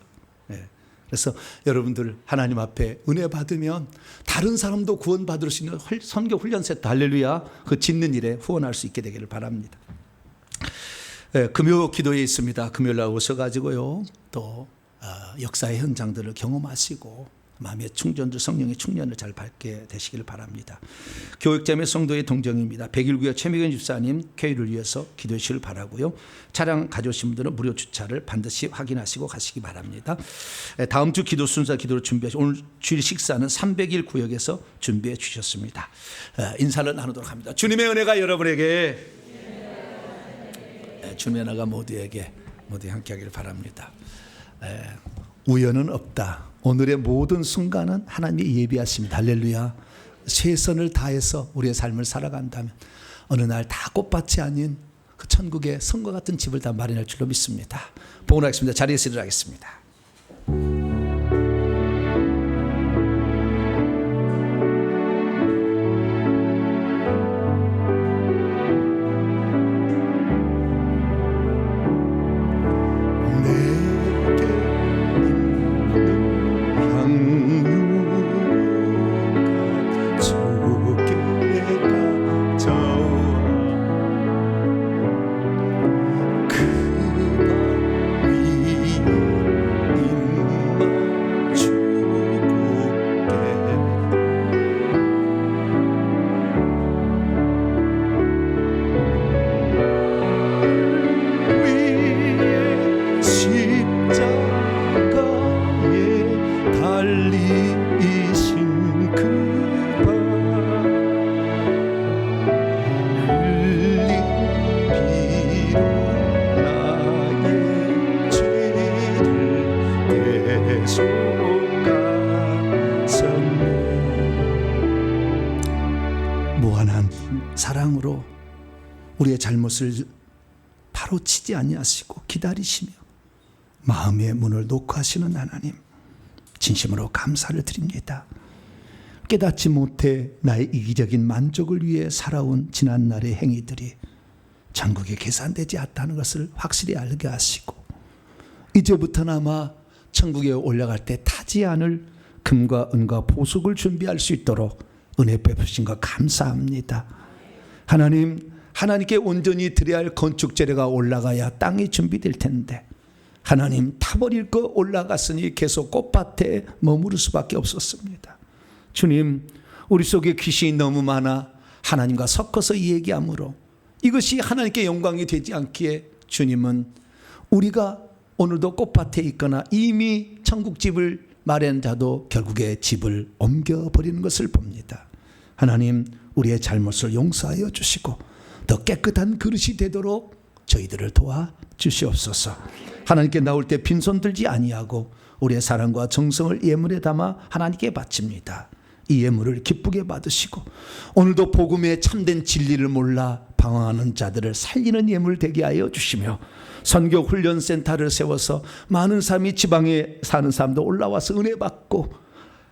그래서 여러분들 하나님 앞에 은혜 받으면 다른 사람도 구원받을 수 있는 선교 훈련센터, 할렐루야, 그 짓는 일에 후원할 수 있게 되기를 바랍니다. 금요 기도에 있습니다. 금요일 날 오셔가지고요, 또 역사의 현장들을 경험하시고 마음의 충전들, 성령의 충전을 잘 받게 되시기를 바랍니다. 교육자매 성도의 동정입니다. 백일구역 최미경 집사님 교회를 위해서 기도해 주시길 바라고요. 차량 가져오신 분들은 무료 주차를 반드시 확인하시고 가시기 바랍니다. 다음 주 기도 순서 기도를 준비하시고 오늘 주일 식사는 301 구역에서 준비해 주셨습니다. 인사를 나누도록 합니다. 주님의 은혜가 여러분에게 주님의 나가 모두에게 함께하기를 바랍니다. 우연은 없다. 오늘의 모든 순간은 하나님의 예비하십니다. 할렐루야. 최선을 다해서 우리의 삶을 살아간다면 어느 날 다 꽃밭이 아닌 그 천국의 성과 같은 집을 다 마련할 줄로 믿습니다. 복원하겠습니다. 자리에서 일어나겠습니다. 무한한 사랑으로 우리의 잘못을 바로 치지 아니하시고 기다리시며 마음의 문을 녹화하시는 하나님, 진심으로 감사를 드립니다. 깨닫지 못해 나의 이기적인 만족을 위해 살아온 지난날의 행위들이 천국에 계산되지 않다는 것을 확실히 알게 하시고 이제부터나마 천국에 올라갈 때 타지 않을 금과 은과 보석을 준비할 수 있도록 은혜 베푸신 것 감사합니다. 하나님, 하나님께 온전히 드려야 할 건축 재료가 올라가야 땅이 준비될 텐데 하나님, 타버릴 거 올라갔으니 계속 꽃밭에 머무를 수밖에 없었습니다. 주님, 우리 속에 귀신이 너무 많아 하나님과 섞어서 얘기하므로 이것이 하나님께 영광이 되지 않기에 주님은 우리가 오늘도 꽃밭에 있거나 이미 천국집을 마련한 자도 결국에 집을 옮겨버리는 것을 봅니다. 하나님, 우리의 잘못을 용서하여 주시고 더 깨끗한 그릇이 되도록 저희들을 도와주시옵소서. 하나님께 나올 때 빈손 들지 아니하고 우리의 사랑과 정성을 예물에 담아 하나님께 바칩니다. 이 예물을 기쁘게 받으시고 오늘도 복음의 참된 진리를 몰라 방황하는 자들을 살리는 예물 되게 하여 주시며 선교 훈련센터를 세워서 많은 사람이 지방에 사는 사람도 올라와서 은혜 받고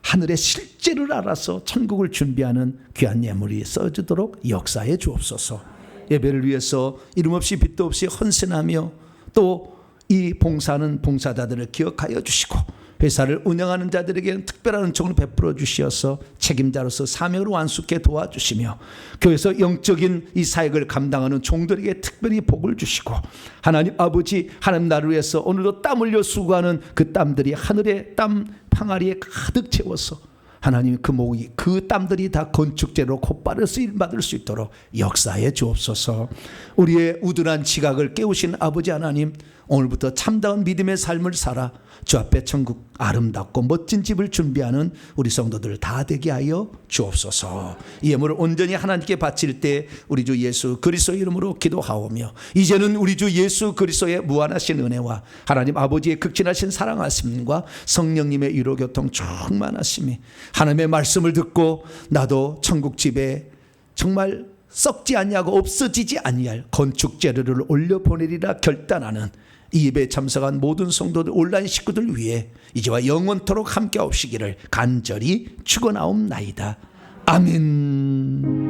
하늘의 실제를 알아서 천국을 준비하는 귀한 예물이 써지도록 역사해 주옵소서. 예배를 위해서 이름 없이 빚도 없이 헌신하며 또 이 봉사하는 봉사자들을 기억하여 주시고 회사를 운영하는 자들에게는 특별한 은총을 베풀어 주시어서 책임자로서 사명을 완수케 도와주시며 교회에서 영적인 이 사역을 감당하는 종들에게 특별히 복을 주시고 하나님 아버지, 하나님 나를 위해서 오늘도 땀 흘려 수고하는 그 땀들이 하늘의 땀 항아리에 가득 채워서 하나님 그 목이 그 땀들이 다 건축재로 곧바로 쓰임받을 수 있도록 역사해 주옵소서. 우리의 우둔한 지각을 깨우신 아버지 하나님, 오늘부터 참다운 믿음의 삶을 살아 주 앞에 천국 아름답고 멋진 집을 준비하는 우리 성도들 다 되게 하여 주옵소서. 이 예물을 온전히 하나님께 바칠 때 우리 주 예수 그리스도의 이름으로 기도하오며 이제는 우리 주 예수 그리스도의 무한하신 은혜와 하나님 아버지의 극진하신 사랑하심과 성령님의 위로교통 충만하심이 하나님의 말씀을 듣고 나도 천국집에 정말 썩지 아니하고 없어지지 아니할 건축 재료를 올려보내리라 결단하는 이 예배에 참석한 모든 성도들 온라인 식구들 위해 이제와 영원토록 함께 하옵시기를 간절히 축원하옵나이다. 아멘.